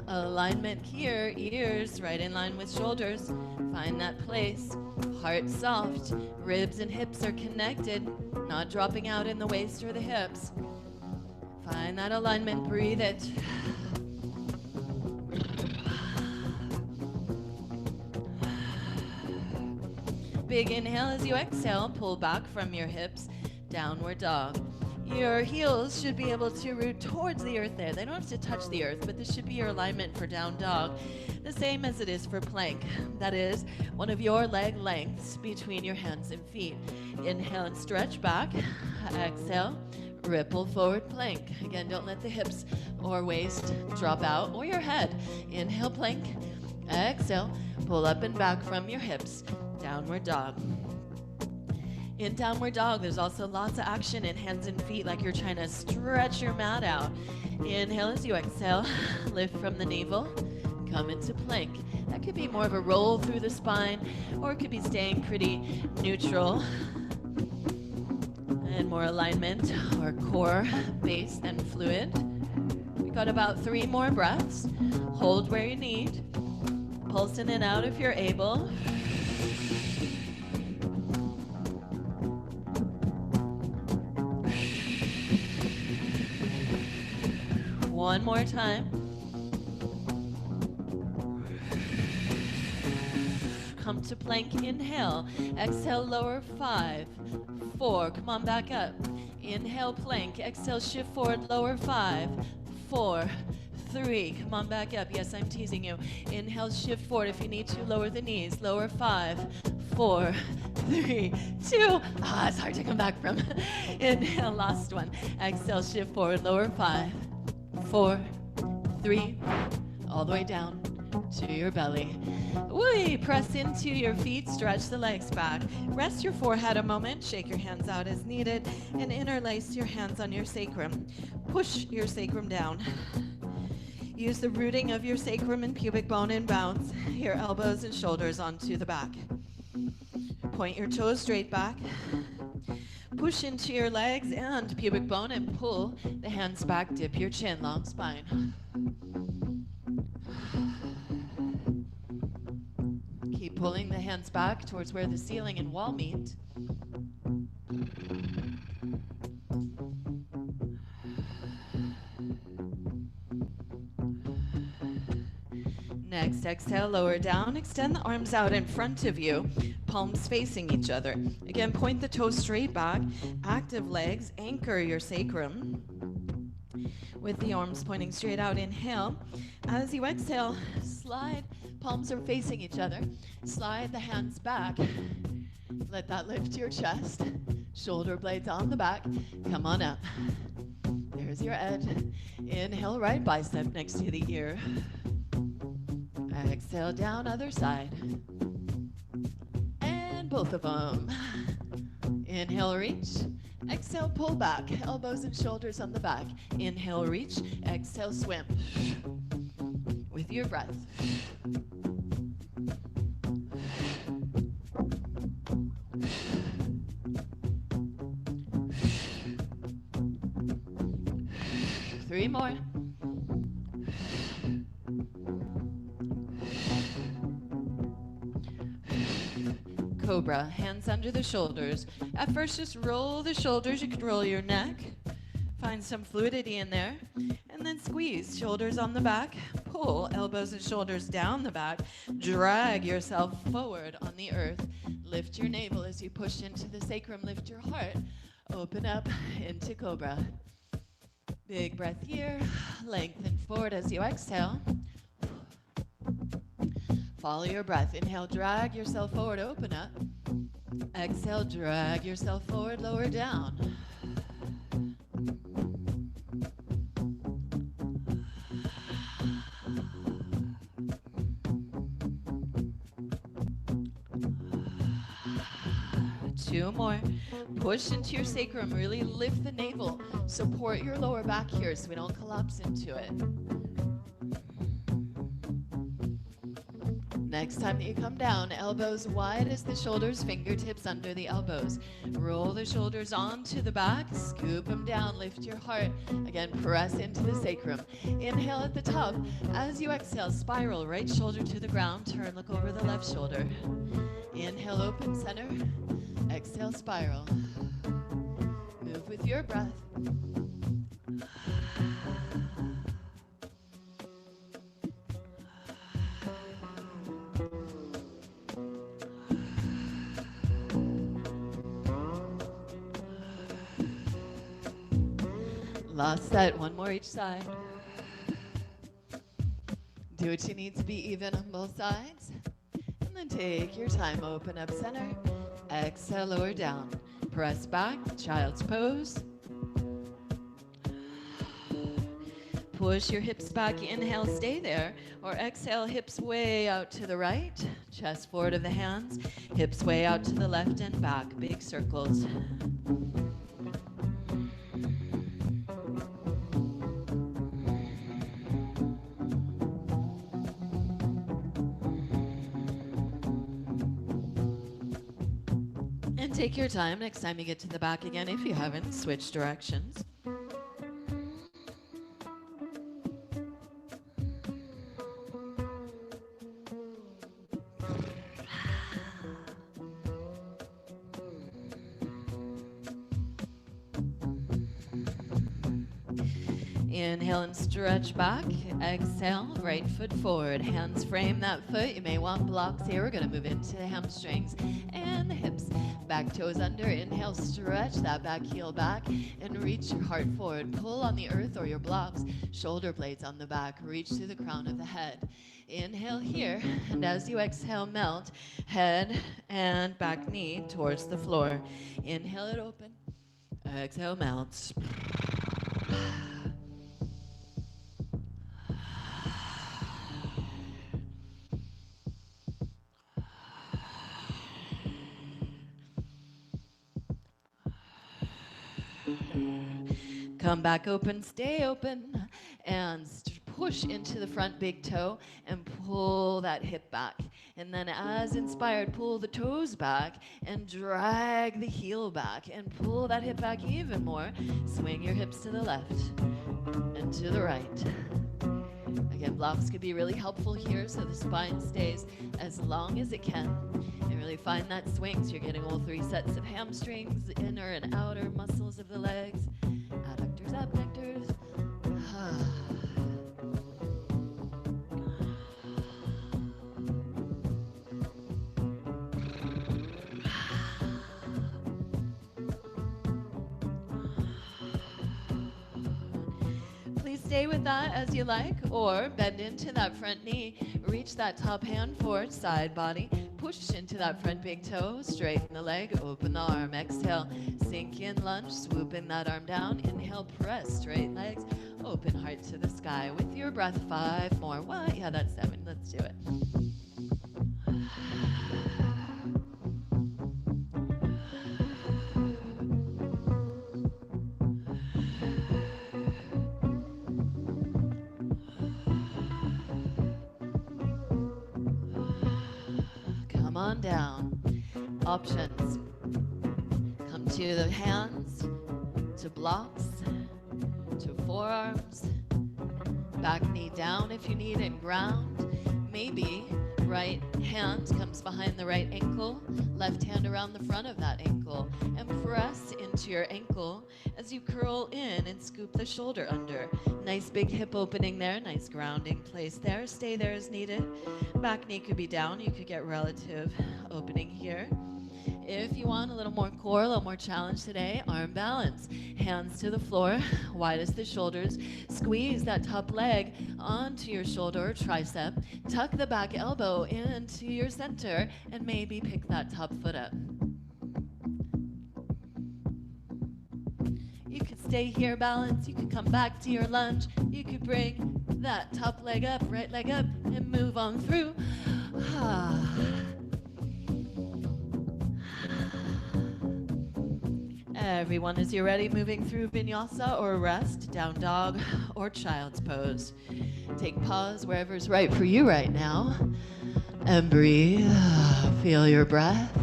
Alignment here, ears right in line with shoulders. Find that place. Heart soft, ribs and hips are connected, not dropping out in the waist or the hips. Find that alignment, breathe it. Big inhale as you exhale, pull back from your hips, downward dog. Your heels should be able to root towards the earth there. They don't have to touch the earth, but this should be your alignment for down dog. The same as it is for plank. That is one of your leg lengths between your hands and feet. Inhale and stretch back. Exhale, ripple forward plank. Again, don't let the hips or waist drop out, or your head. Inhale, plank. Exhale, pull up and back from your hips. Downward dog. In downward dog, there's also lots of action in hands and feet, like you're trying to stretch your mat out. Inhale as you exhale, lift from the navel, come into plank. That could be more of a roll through the spine, or it could be staying pretty neutral and more alignment or core, base, and fluid. We got about 3 more breaths. Hold where you need. Pulse in and out if you're able. One more time. Come to plank, inhale. Exhale, lower 5, 4. Come on, back up. Inhale, plank. Exhale, shift forward, lower 5, 4, 3. Come on, back up. Yes, I'm teasing you. Inhale, shift forward. If you need to, lower the knees. Lower 5, 4, 3, 2. It's hard to come back from. Inhale, last one. Exhale, shift forward, lower 5, 4, 3, all the way down to your belly. Whee! Press into your feet, stretch the legs back. Rest your forehead a moment, shake your hands out as needed, and interlace your hands on your sacrum. Push your sacrum down. Use the rooting of your sacrum and pubic bone and bounce your elbows and shoulders onto the back. Point your toes straight back. Push into your legs and pubic bone and pull the hands back. Dip your chin, long spine. Keep pulling the hands back towards where the ceiling and wall meet. Next, exhale, lower down. Extend the arms out in front of you, palms facing each other. Again, point the toes straight back. Active legs, anchor your sacrum with the arms pointing straight out. Inhale. As you exhale, slide. Palms are facing each other. Slide the hands back. Let that lift your chest. Shoulder blades on the back. Come on up. There's your edge. Inhale, right bicep next to the ear. Exhale, down, other side. And both of them. Inhale, reach. Exhale, pull back. Elbows and shoulders on the back. Inhale, reach. Exhale, swim. With your breath. Three more. Cobra, hands under the shoulders. At first, just roll the shoulders. You can roll your neck. Find some fluidity in there. And then squeeze, shoulders on the back. Pull, elbows and shoulders down the back. Drag yourself forward on the earth. Lift your navel as you push into the sacrum. Lift your heart. Open up into Cobra. Big breath here. Lengthen forward as you exhale. Follow your breath. Inhale, drag yourself forward, open up. Exhale, drag yourself forward, lower down. Two more. Push into your sacrum, really lift the navel. Support your lower back here so we don't collapse into it. Next time that you come down, elbows wide as the shoulders, fingertips under the elbows. Roll the shoulders onto the back, scoop them down, lift your heart. Again, press into the sacrum. Inhale at the top. As you exhale, spiral, right shoulder to the ground, turn, look over the left shoulder. Inhale, open center. Exhale, spiral. Move with your breath. Last set, one more each side. Do what you need to be even on both sides. And then take your time, open up center. Exhale, lower down. Press back, child's pose. Push your hips back, inhale, stay there. Or exhale, hips way out to the right. Chest forward of the hands. Hips way out to the left and back, big circles. Take your time next time you get to the back again. If you haven't, switch directions. Inhale and stretch back. Exhale, right foot forward. Hands frame that foot. You may want blocks here. We're going to move into the hamstrings and the hips. Back toes under. Inhale, stretch that back heel back and reach your heart forward. Pull on the earth or your blocks. Shoulder blades on the back. Reach to the crown of the head. Inhale here, and as you exhale, melt head and back knee towards the floor. Inhale it open. Exhale, melt. Come back open, stay open, and push into the front big toe and pull that hip back. And then as inspired, pull the toes back and drag the heel back and pull that hip back even more. Swing your hips to the left and to the right. Again, blocks could be really helpful here so the spine stays as long as it can. And really find that swing so you're getting all 3 sets of hamstrings, inner and outer muscles of the legs, adductors, abductors. Please stay with that as you like, or bend into that front knee, reach that top hand forward, side body, push into that front big toe, straighten the leg, open the arm, exhale, sink in lunge, swooping that arm down, inhale, press, straight legs, open heart to the sky with your breath, 5 more, 1, yeah, that's 7, let's do it. Come on down. Options. Come to the hands, to blocks, to forearms, back knee down if you need and ground. Maybe right hand comes behind the right ankle, left hand around the front of that ankle, and press into your ankle as you curl in and scoop the shoulder under. Nice big hip opening there, nice grounding place there. Stay there as needed. Back knee could be down, you could get relative opening here. If you want a little more core, a little more challenge today, arm balance. Hands to the floor, wide as the shoulders. Squeeze that top leg onto your shoulder or tricep. Tuck the back elbow into your center and maybe pick that top foot up. You could stay here, balance. You could come back to your lunge. You could bring that top leg up, right leg up, and move on through. Everyone, as you're ready, moving through vinyasa or rest, down dog or child's pose. Take pause wherever's right for you right now. And breathe. Feel your breath.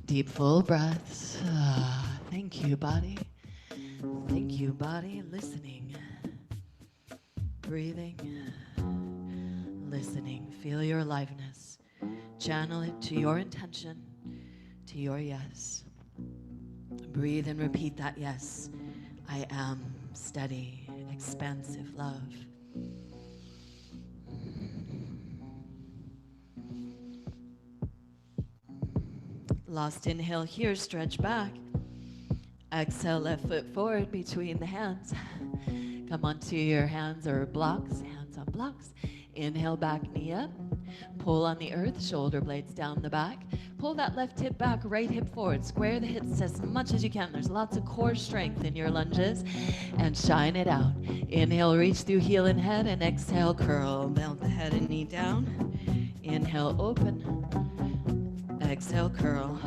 Deep, full breaths. Thank you, body. Thank you, body. Listening. Breathing. Listening. Feel your aliveness. Channel it to your intention, to your yes. Breathe and repeat that yes. I am steady, expansive love. Last inhale here, stretch back. Exhale, left foot forward between the hands. Come onto your hands or blocks, hands on blocks. Inhale, back knee up. Pull on the earth, shoulder blades down the back. Pull that left hip back, right hip forward. Square the hips as much as you can. There's lots of core strength in your lunges. And shine it out. Inhale, reach through heel and head. And exhale, curl. Melt the head and knee down. Inhale, open. Exhale, curl.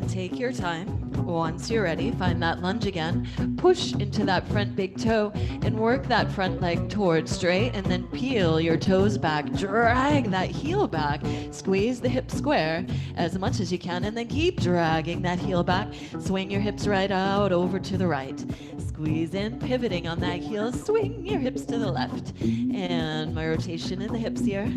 Take your time. Once you're ready, find that lunge again. Push into that front big toe and work that front leg towards straight and then peel your toes back. Drag that heel back. Squeeze the hip square as much as you can and then keep dragging that heel back. Swing your hips right out over to the right. Squeeze in, pivoting on that heel. Swing your hips to the left. And my rotation in the hips here.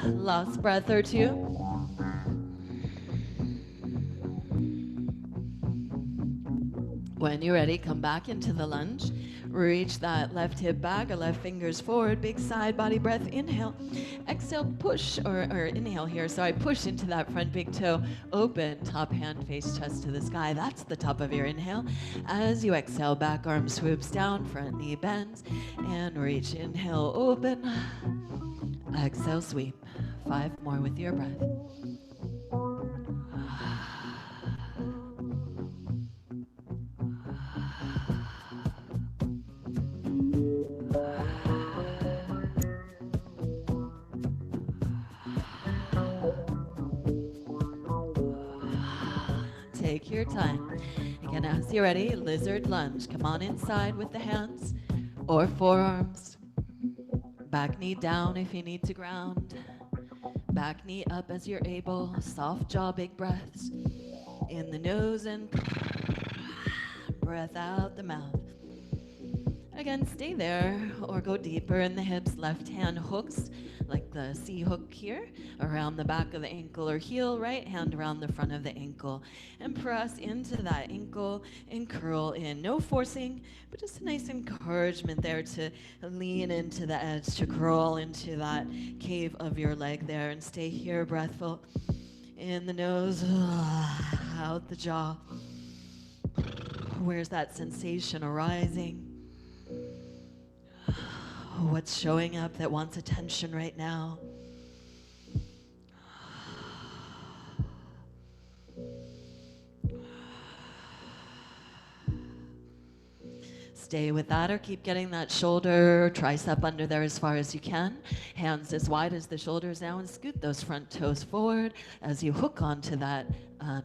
Last breath or two. When you're ready, come back into the lunge. Reach that left hip back or left fingers forward. Big side body breath. Inhale. Exhale, push, or inhale here. Sorry, push into that front big toe. Open, top hand face chest to the sky. That's the top of your inhale. As you exhale, back arm swoops down, front knee bends, and reach. Inhale, open. Exhale, sweep. 5 more with your breath. Take your time. Again, as you're ready, lizard lunge. Come on inside with the hands or forearms. Back knee down if you need to ground. Back knee up as you're able. Soft jaw, big breaths. In the nose and breath out the mouth. Again, stay there or go deeper in the hips. Left hand hooks like the C hook here around the back of the ankle or heel. Right hand around the front of the ankle and press into that ankle and curl in. No forcing, but just a nice encouragement there to lean into the edge, to crawl into that cave of your leg there and stay here, breathful. In the nose, out the jaw. Where's that sensation arising? What's showing up that wants attention right now? Stay with that or keep getting that shoulder, tricep under there as far as you can. Hands as wide as the shoulders now and scoot those front toes forward as you hook onto that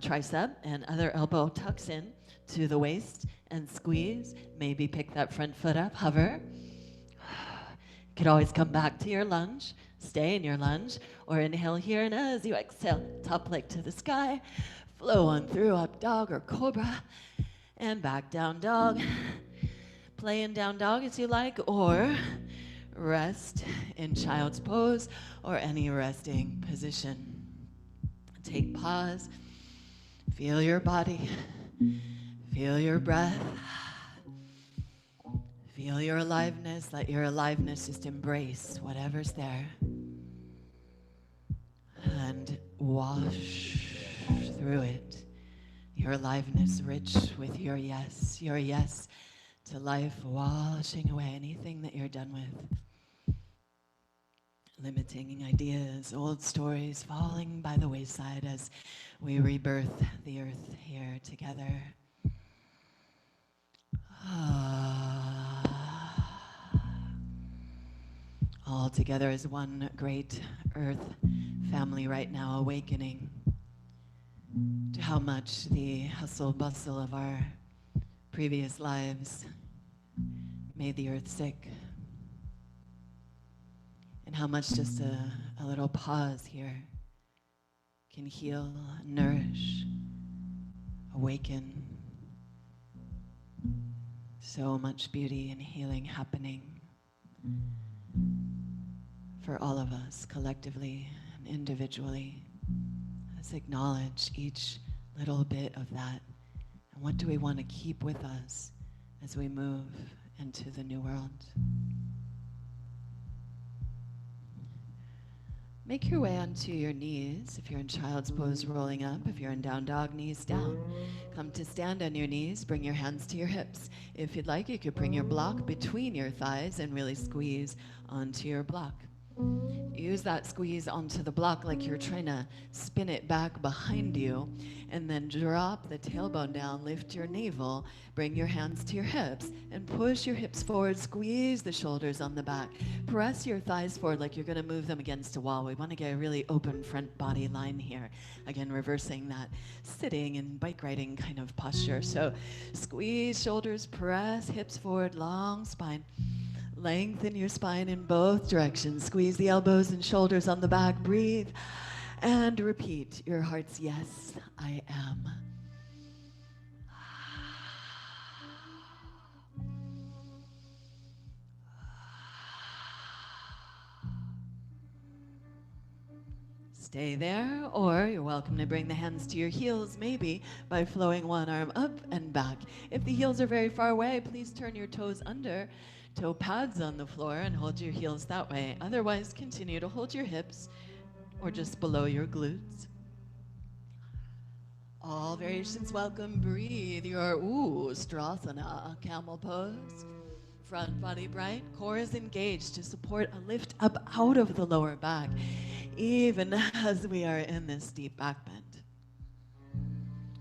tricep and other elbow tucks in to the waist and squeeze. Maybe pick that front foot up, hover. You could always come back to your lunge, stay in your lunge, or inhale here, and as you exhale, top leg to the sky, flow on through up dog or cobra, and back down dog. Play in down dog as you like, or rest in child's pose, or any resting position. Take pause, feel your body, feel your breath. Feel your aliveness. Let your aliveness just embrace whatever's there. And wash through it. Your aliveness rich with your yes to life, washing away anything that you're done with. Limiting ideas, old stories falling by the wayside as we rebirth the earth here together. All together as one great earth family right now, awakening to how much the hustle bustle of our previous lives made the earth sick, and how much just a little pause here can heal, nourish, awaken. So much beauty and healing happening for all of us, collectively and individually. Let's acknowledge each little bit of that. And what do we want to keep with us as we move into the new world? Make your way onto your knees. If you're in child's pose, rolling up. If you're in down dog, knees down. Come to stand on your knees. Bring your hands to your hips. If you'd like, you could bring your block between your thighs and really squeeze onto your block. Use that squeeze onto the block like you're trying to spin it back behind you, and then drop the tailbone down, lift your navel, bring your hands to your hips, and push your hips forward, squeeze the shoulders on the back. Press your thighs forward like you're gonna move them against a wall. We wanna get a really open front body line here. Again, reversing that sitting and bike riding kind of posture. So squeeze shoulders, press hips forward, long spine. Lengthen your spine in both directions. Squeeze the elbows and shoulders on the back. Breathe and repeat your heart's yes, I am. Stay there, or you're welcome to bring the hands to your heels, maybe by flowing one arm up and back. If the heels are very far away, please turn your toes under, toe pads on the floor, and hold your heels that way. Otherwise, continue to hold your hips or just below your glutes. All variations welcome. Breathe your Strasana, camel pose. Front body bright, core is engaged to support a lift up out of the lower back, even as we are in this deep back bend.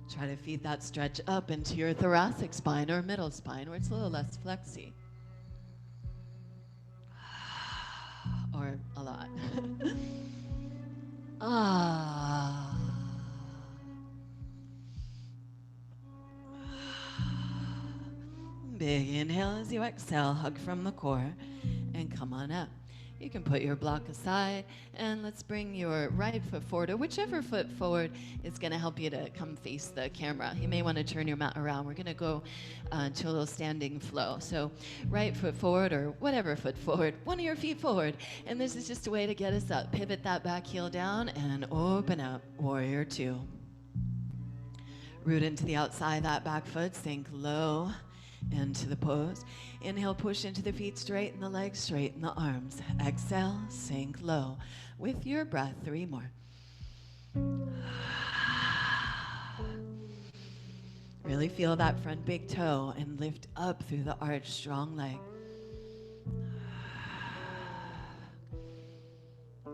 Try to feed that stretch up into your thoracic spine or middle spine where it's a little less flexy. Or a lot. Ah. Big inhale as you exhale, hug from the core, and come on up. You can put your block aside, and let's bring your right foot forward, or whichever foot forward is going to help you to come face the camera. You may want to turn your mat around. We're going to go to a little standing flow. So right foot forward, or whatever foot forward, one of your feet forward. And this is just a way to get us up. Pivot that back heel down and open up, warrior two. Root into the outside, that back foot, sink low into the pose. Inhale, push into the feet, straighten the legs, straighten the arms. Exhale, sink low. With your breath, 3 more. Really feel that front big toe and lift up through the arch, strong leg.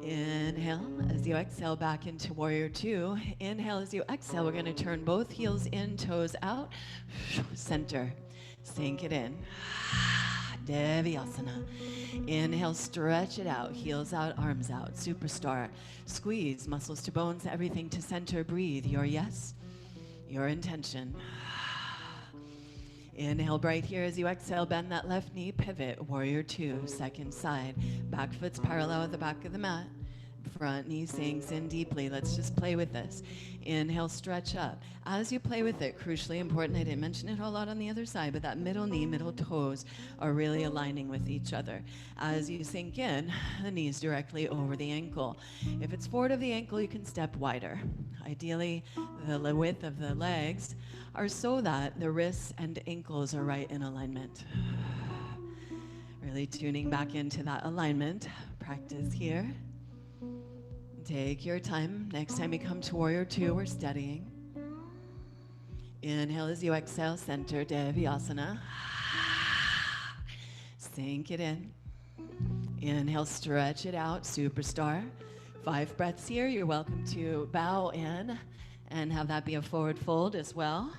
Inhale as you exhale back into warrior two. Inhale as you exhale, we're going to turn both heels in, toes out, center. Sink it in. Devyasana. Inhale, stretch it out. Heels out, arms out. Superstar. Squeeze muscles to bones, everything to center. Breathe your yes, your intention. Inhale, bright here as you exhale. Bend that left knee, pivot. Warrior two, second side. Back foot's parallel with the back of the mat. Front knee sinks in deeply. Let's just play with this. Inhale, stretch up. As you play with it, crucially important, I didn't mention it a lot on the other side, but that middle knee, middle toes are really aligning with each other. As you sink in, the knees directly over the ankle. If it's forward of the ankle, you can step wider. Ideally, the width of the legs are so that the wrists and ankles are right in alignment. Really tuning back into that alignment. Practice here. Take your time. Next time you come to warrior two, we're studying. Inhale as you exhale, center, Devyasana. Sink it in. Inhale, stretch it out, superstar. 5 breaths here. You're welcome to bow in and have that be a forward fold as well.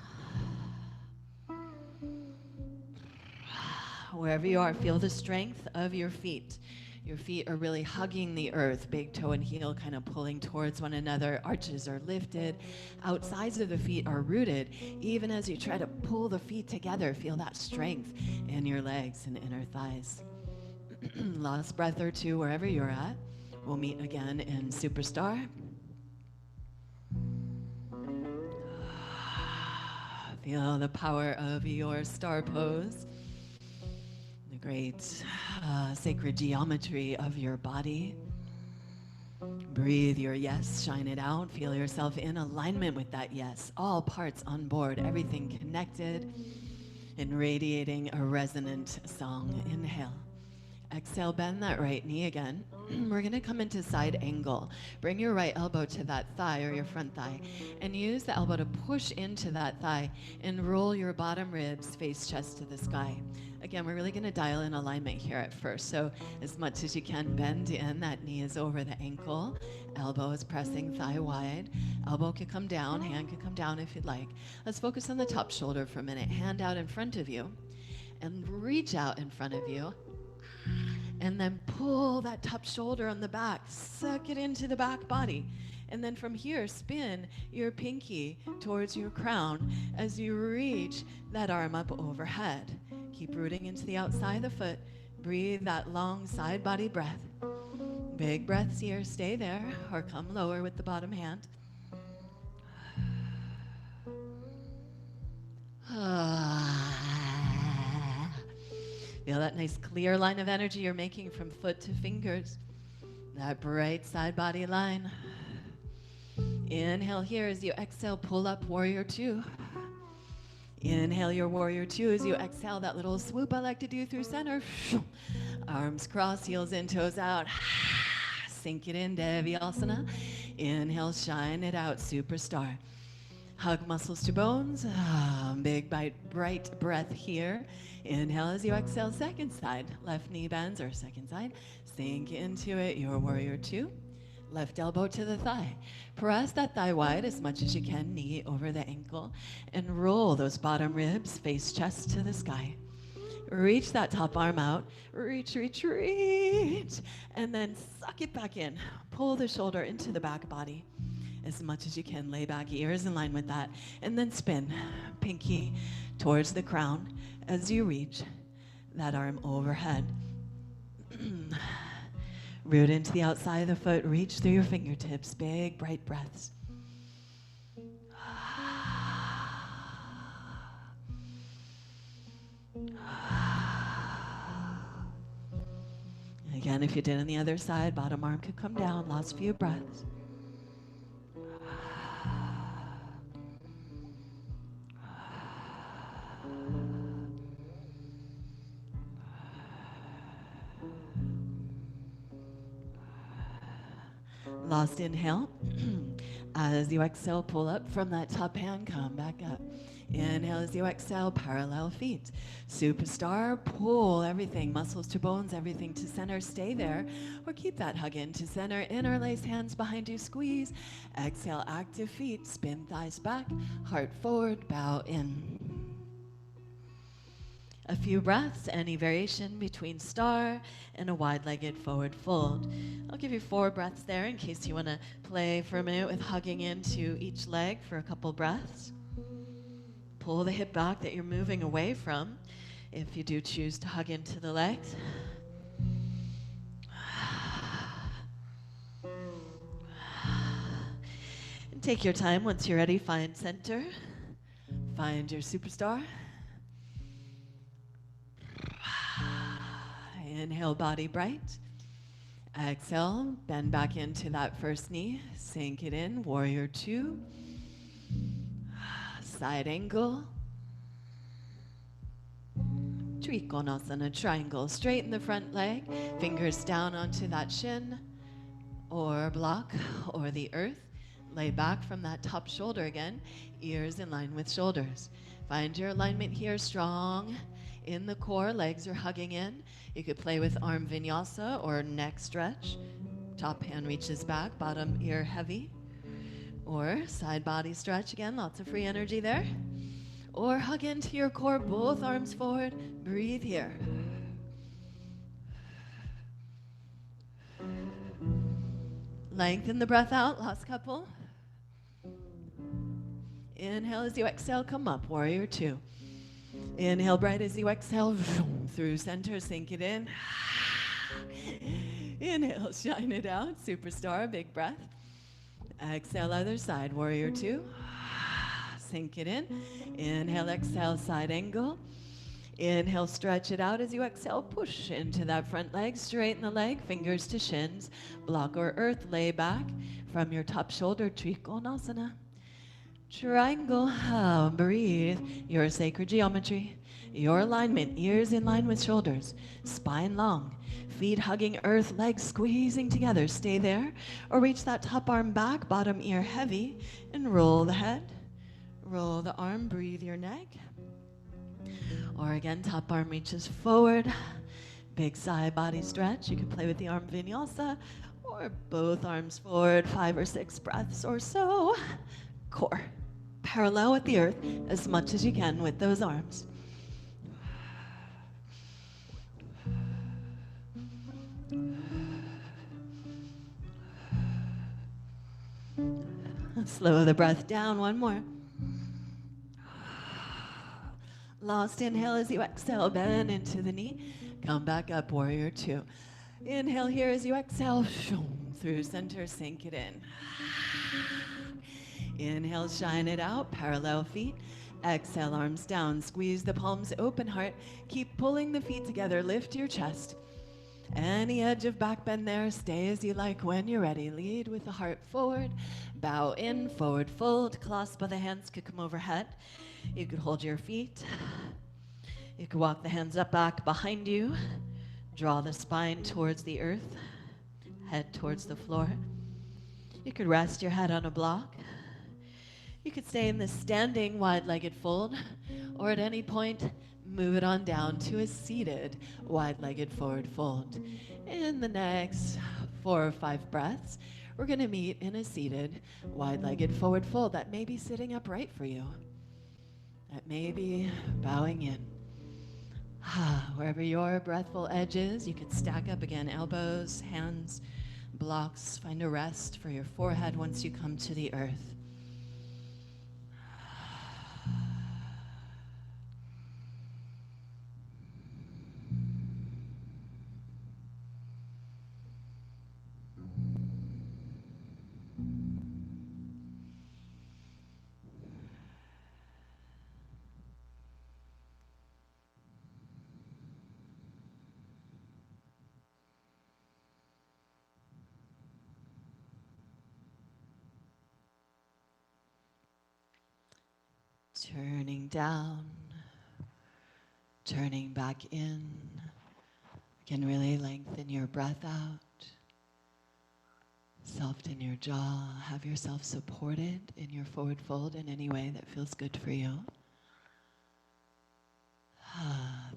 Wherever you are, feel the strength of your feet. Your feet are really hugging the earth, big toe and heel kind of pulling towards one another. Arches are lifted. Outsides of the feet are rooted. Even as you try to pull the feet together, feel that strength in your legs and inner thighs. Last breath or two wherever you're at. We'll meet again in Superstar. Feel the power of your star pose. Great sacred geometry of your body. Breathe your yes, shine it out. Feel yourself in alignment with that yes. All parts on board, everything connected and radiating a resonant song. Inhale. Exhale, bend that right knee again. We're going to come into side angle. Bring your right elbow to that thigh or your front thigh and use the elbow to push into that thigh and roll your bottom ribs face chest to the sky. Again, we're really going to dial in alignment here at first. So as much as you can, bend in. That knee is over the ankle. Elbow is pressing thigh wide. Elbow can come down. Hand can come down if you'd like. Let's focus on the top shoulder for a minute. Hand out in front of you and reach out in front of you. And then pull that top shoulder on the back. Suck it into the back body. And then from here, spin your pinky towards your crown as you reach that arm up overhead. Keep rooting into the outside of the foot. Breathe that long side body breath. Big breaths here. Stay there or come lower with the bottom hand. Feel that nice clear line of energy you're making from foot to fingers. That bright side body line. Inhale here as you exhale, pull up, warrior two. Inhale your warrior two as you exhale, that little swoop I like to do through center. Arms cross, heels in, toes out. Sink it in, Devyasana. Inhale, shine it out, superstar. Hug muscles to bones. Big bright breath here. Inhale as you exhale, second side. Left knee bends or second side. Sink into it, your warrior two. Left elbow to the thigh. Press that thigh wide as much as you can, knee over the ankle, and roll those bottom ribs, face chest to the sky. Reach that top arm out. Reach, reach, reach. And then suck it back in. Pull the shoulder into the back body as much as you can. Lay back, ears in line with that. And then spin, pinky towards the crown as you reach that arm overhead. Root into the outside of the foot. Reach through your fingertips. Big, bright breaths. Again, if you did on the other side, bottom arm could come down. Last few breaths. Last inhale. As you exhale, pull up from that top hand, come back up. Inhale as you exhale, parallel feet. Superstar, pull everything, muscles to bones, everything to center. Stay there, or keep that hug into center. Interlace hands behind you, squeeze. Exhale, active feet, spin thighs back, heart forward, bow in. A few breaths, any variation between star and a wide-legged forward fold. I'll give you 4 breaths there in case you want to play for a minute with hugging into each leg for a couple breaths. Pull the hip back that you're moving away from if you do choose to hug into the legs. And take your time. Once you're ready, find center. Find your superstar. Inhale, body bright. Exhale, bend back into that first knee. Sink it in, warrior two. Side angle. Trikonasana, triangle. Straighten the front leg. Fingers down onto that shin or block or the earth. Lay back from that top shoulder again. Ears in line with shoulders. Find your alignment here, strong in the core. Legs are hugging in. You could play with arm vinyasa or neck stretch. Top hand reaches back, bottom ear heavy. Or side body stretch again, lots of free energy there. Or hug into your core, both arms forward. Breathe here. Lengthen the breath out, last couple. Inhale as you exhale, come up, warrior two. Inhale bright as you exhale, through center, sink it in. Inhale, shine it out, superstar, big breath. Exhale, other side, warrior two. Sink it in. Inhale, exhale, side angle. Inhale, stretch it out as you exhale, push into that front leg, straighten the leg, fingers to shins, block or earth, lay back from your top shoulder, Trikonasana. Triangle, breathe, your sacred geometry, your alignment, ears in line with shoulders, spine long, feet hugging earth, legs squeezing together. Stay there, or reach that top arm back, bottom ear heavy, and roll the head, roll the arm, breathe your neck. Or again, top arm reaches forward, big side body stretch. You can play with the arm vinyasa, or both arms forward, 5 or 6 breaths or so. Core. Parallel with the earth as much as you can with those arms. Slow the breath down, one more. Last inhale as you exhale, bend into the knee. Come back up, warrior two. Inhale here as you exhale, through center, sink it in. Inhale, shine it out, parallel feet. Exhale, arms down, squeeze the palms, open heart. Keep pulling the feet together, lift your chest. Any edge of back bend there, stay as you like when you're ready. Lead with the heart forward, Bow in, forward fold, clasp of the hands could come overhead. You could hold your feet. You could walk the hands up back behind you. Draw the spine towards the earth, head towards the floor. You could rest your head on a block. You could stay in this standing wide-legged fold, or at any point, move it on down to a seated wide-legged forward fold. In the next 4 or 5 breaths, we're going to meet in a seated wide-legged forward fold that may be sitting upright for you. That may be bowing in. Wherever your breathful edge is, you can stack up again, elbows, hands, blocks. Find a rest for your forehead once you come to the earth. Turning down, turning back in. You can really lengthen your breath out. Soften your jaw. Have yourself supported in your forward fold in any way that feels good for you.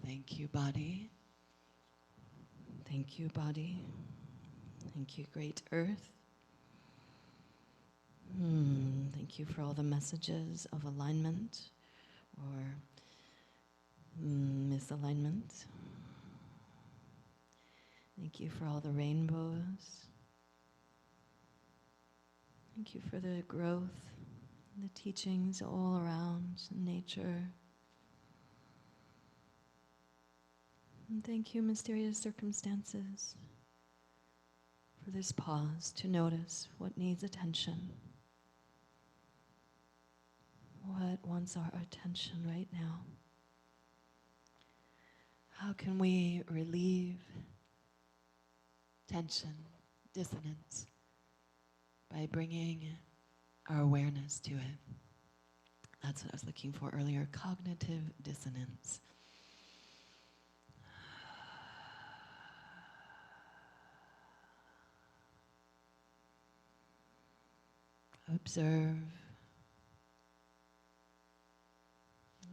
Thank you, body. Thank you, body. Thank you, Great Earth. Thank you for all the messages of alignment or misalignment. Thank you for all the rainbows. Thank you for the growth, the teachings all around nature. And thank you, mysterious circumstances, for this pause to notice what needs attention. What wants our attention right now? How can we relieve tension, dissonance, by bringing our awareness to it? That's what I was looking for earlier, cognitive dissonance. Observe.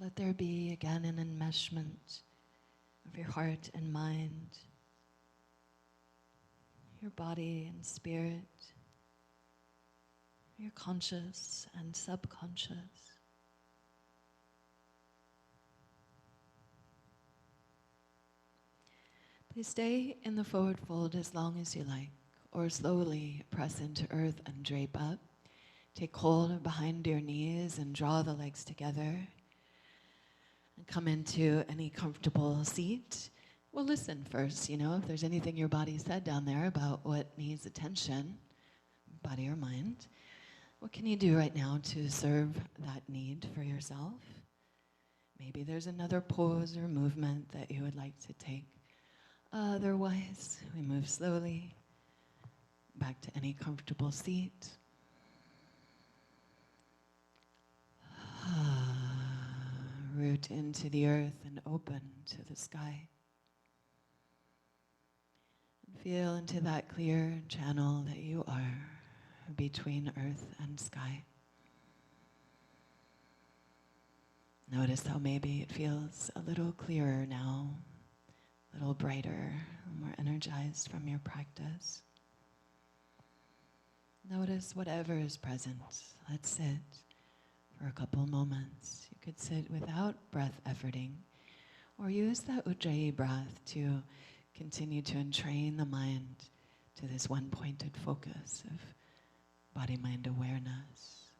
Let there be again an enmeshment of your heart and mind, your body and spirit, your conscious and subconscious. Please stay in the forward fold as long as you like, or slowly press into earth and drape up. Take hold behind your knees and draw the legs together. And come into any comfortable seat. Well, listen first, if there's anything your body said down there about what needs attention, body or mind, what can you do right now to serve that need for yourself? Maybe there's another pose or movement that you would like to take. Otherwise, we move slowly back to any comfortable seat. Root into the earth and open to the sky. And feel into that clear channel that you are between earth and sky. Notice how maybe it feels a little clearer now, a little brighter, more energized from your practice. Notice whatever is present. Let's sit for a couple moments. You could sit without breath efforting, or use that Ujjayi breath to continue to entrain the mind to this one-pointed focus of body-mind awareness.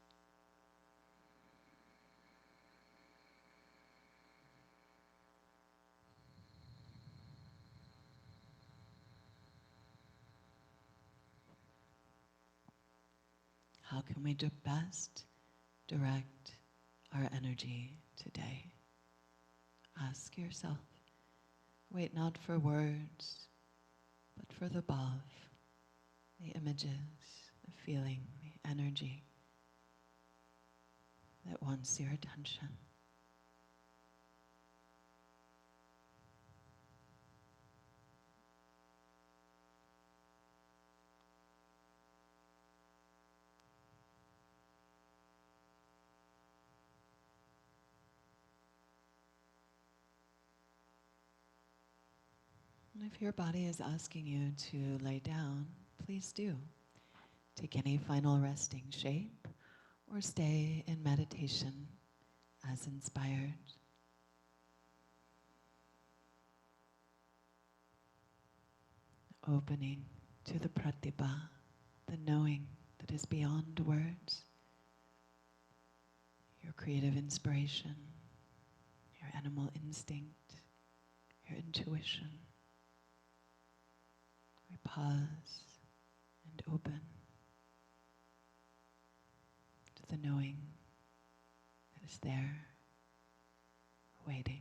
How can we best direct our energy today? Ask yourself. Wait not for words, but for the bhav, the images, the feeling, the energy that wants your attention. And if your body is asking you to lay down, please do. Take any final resting shape or stay in meditation as inspired. Opening to the pratibha, the knowing that is beyond words, your creative inspiration, your animal instinct, your intuition. We pause and open to the knowing that is there, waiting.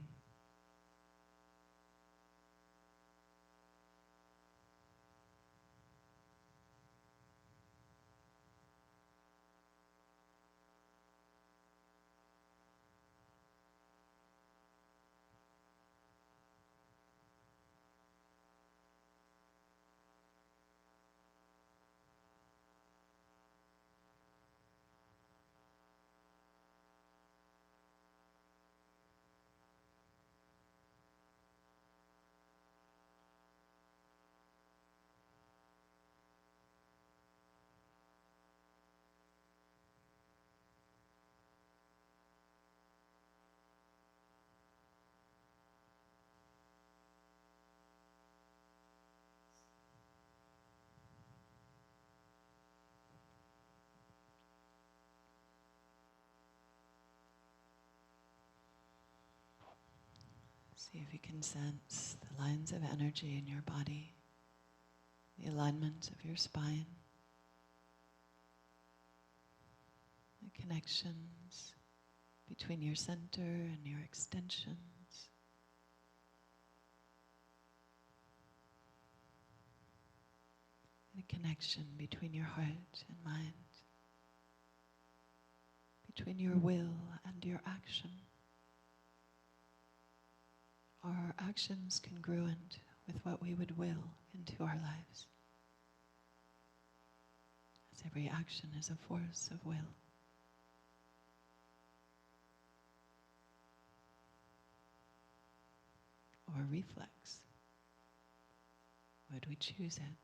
See if you can sense the lines of energy in your body, the alignment of your spine, the connections between your center and your extensions. The connection between your heart and mind, between your will and your action. Are our actions congruent with what we would will into our lives? As every action is a force of will. Or reflex. Would we choose it?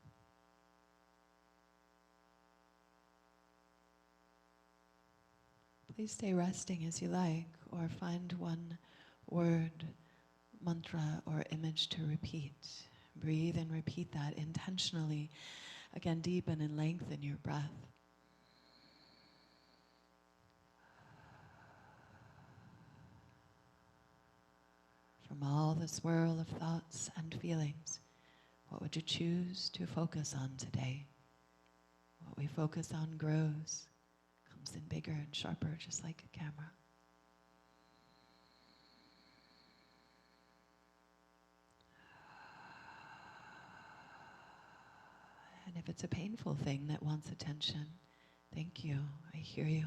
Please stay resting as you like, or find one word, mantra, or image to repeat. Breathe and repeat that intentionally. Again, deepen and lengthen your breath. From all the swirl of thoughts and feelings, what would you choose to focus on today? What we focus on grows, comes in bigger and sharper, just like a camera. And if it's a painful thing that wants attention, thank you, I hear you.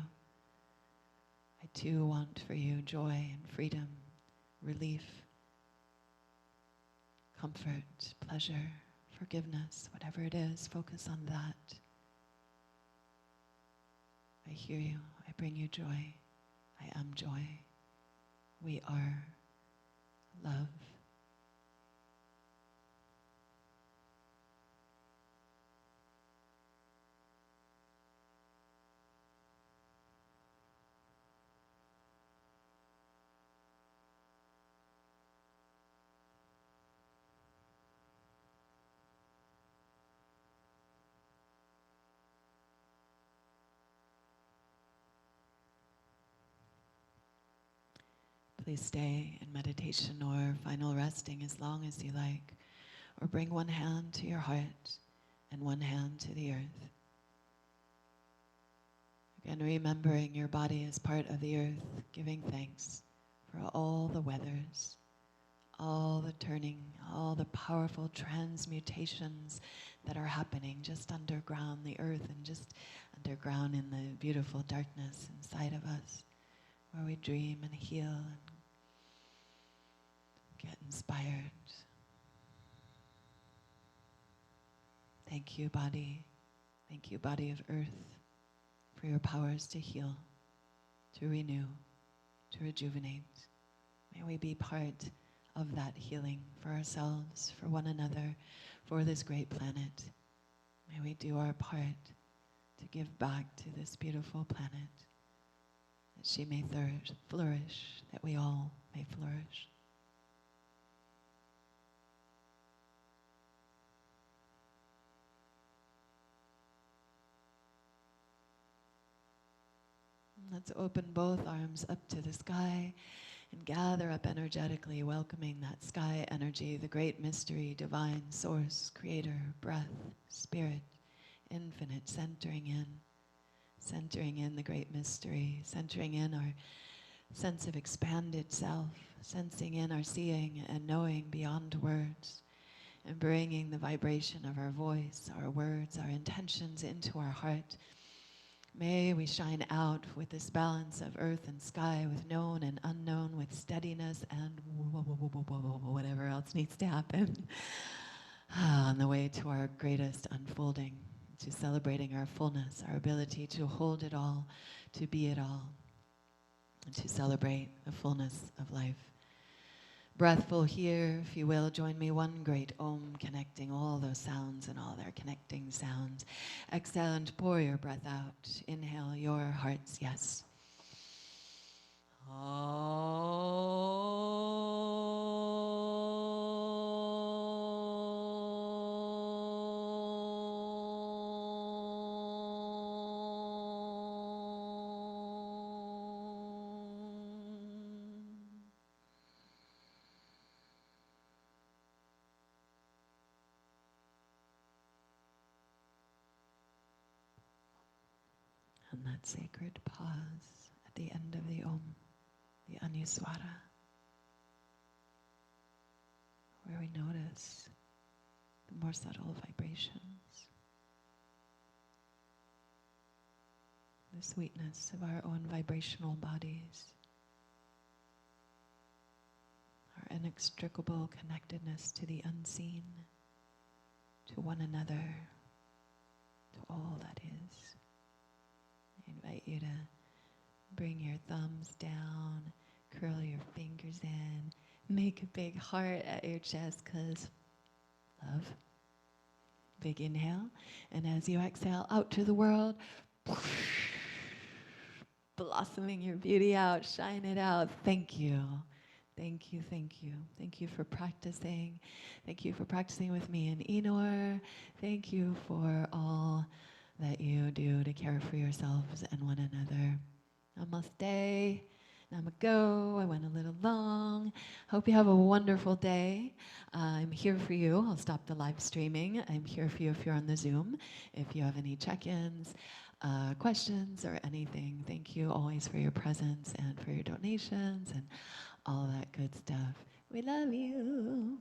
I too want for you joy and freedom, relief, comfort, pleasure, forgiveness, whatever it is, focus on that. I hear you, I bring you joy, I am joy, we are love. Please stay in meditation or final resting as long as you like, or bring one hand to your heart and one hand to the earth. Again, remembering your body is part of the earth, giving thanks for all the weathers, all the turning, all the powerful transmutations that are happening just underground the earth and just underground in the beautiful darkness inside of us, where we dream and heal and get inspired. Thank you, body. Thank you, body of earth, for your powers to heal, to renew, to rejuvenate. May we be part of that healing for ourselves, for one another, for this great planet. May we do our part to give back to this beautiful planet, that she may flourish, that we all may flourish. Let's open both arms up to the sky and gather up energetically, welcoming that sky energy, the great mystery, divine source, creator, breath, spirit, infinite, centering in the great mystery, centering in our sense of expanded self, sensing in our seeing and knowing beyond words, and bringing the vibration of our voice, our words, our intentions into our heart. May we shine out with this balance of earth and sky, with known and unknown, with steadiness and whatever else needs to happen on the way to our greatest unfolding, to celebrating our fullness, our ability to hold it all, to be it all, and to celebrate the fullness of life. Breathful here, if you will, join me, one great Om, connecting all those sounds and all their connecting sounds. Exhale and pour your breath out. Inhale your heart's yes. And that sacred pause at the end of the Om, the Anuswara, where we notice the more subtle vibrations, the sweetness of our own vibrational bodies, our inextricable connectedness to the unseen, to one another, to all that is. I invite you to bring your thumbs down, curl your fingers in, make a big heart at your chest, because love. Big inhale, and as you exhale out to the world, blossoming your beauty out, shine it out. Thank you. Thank you, thank you. Thank you for practicing. Thank you for practicing with me in Eenor. Thank you for all that you do to care for yourselves and one another. Namaste. Namago. I went a little long. Hope you have a wonderful day. I'm here for you. I'll stop the live streaming. I'm here for you if you're on the Zoom. If you have any check-ins, questions, or anything, thank you always for your presence and for your donations and all that good stuff. We love you.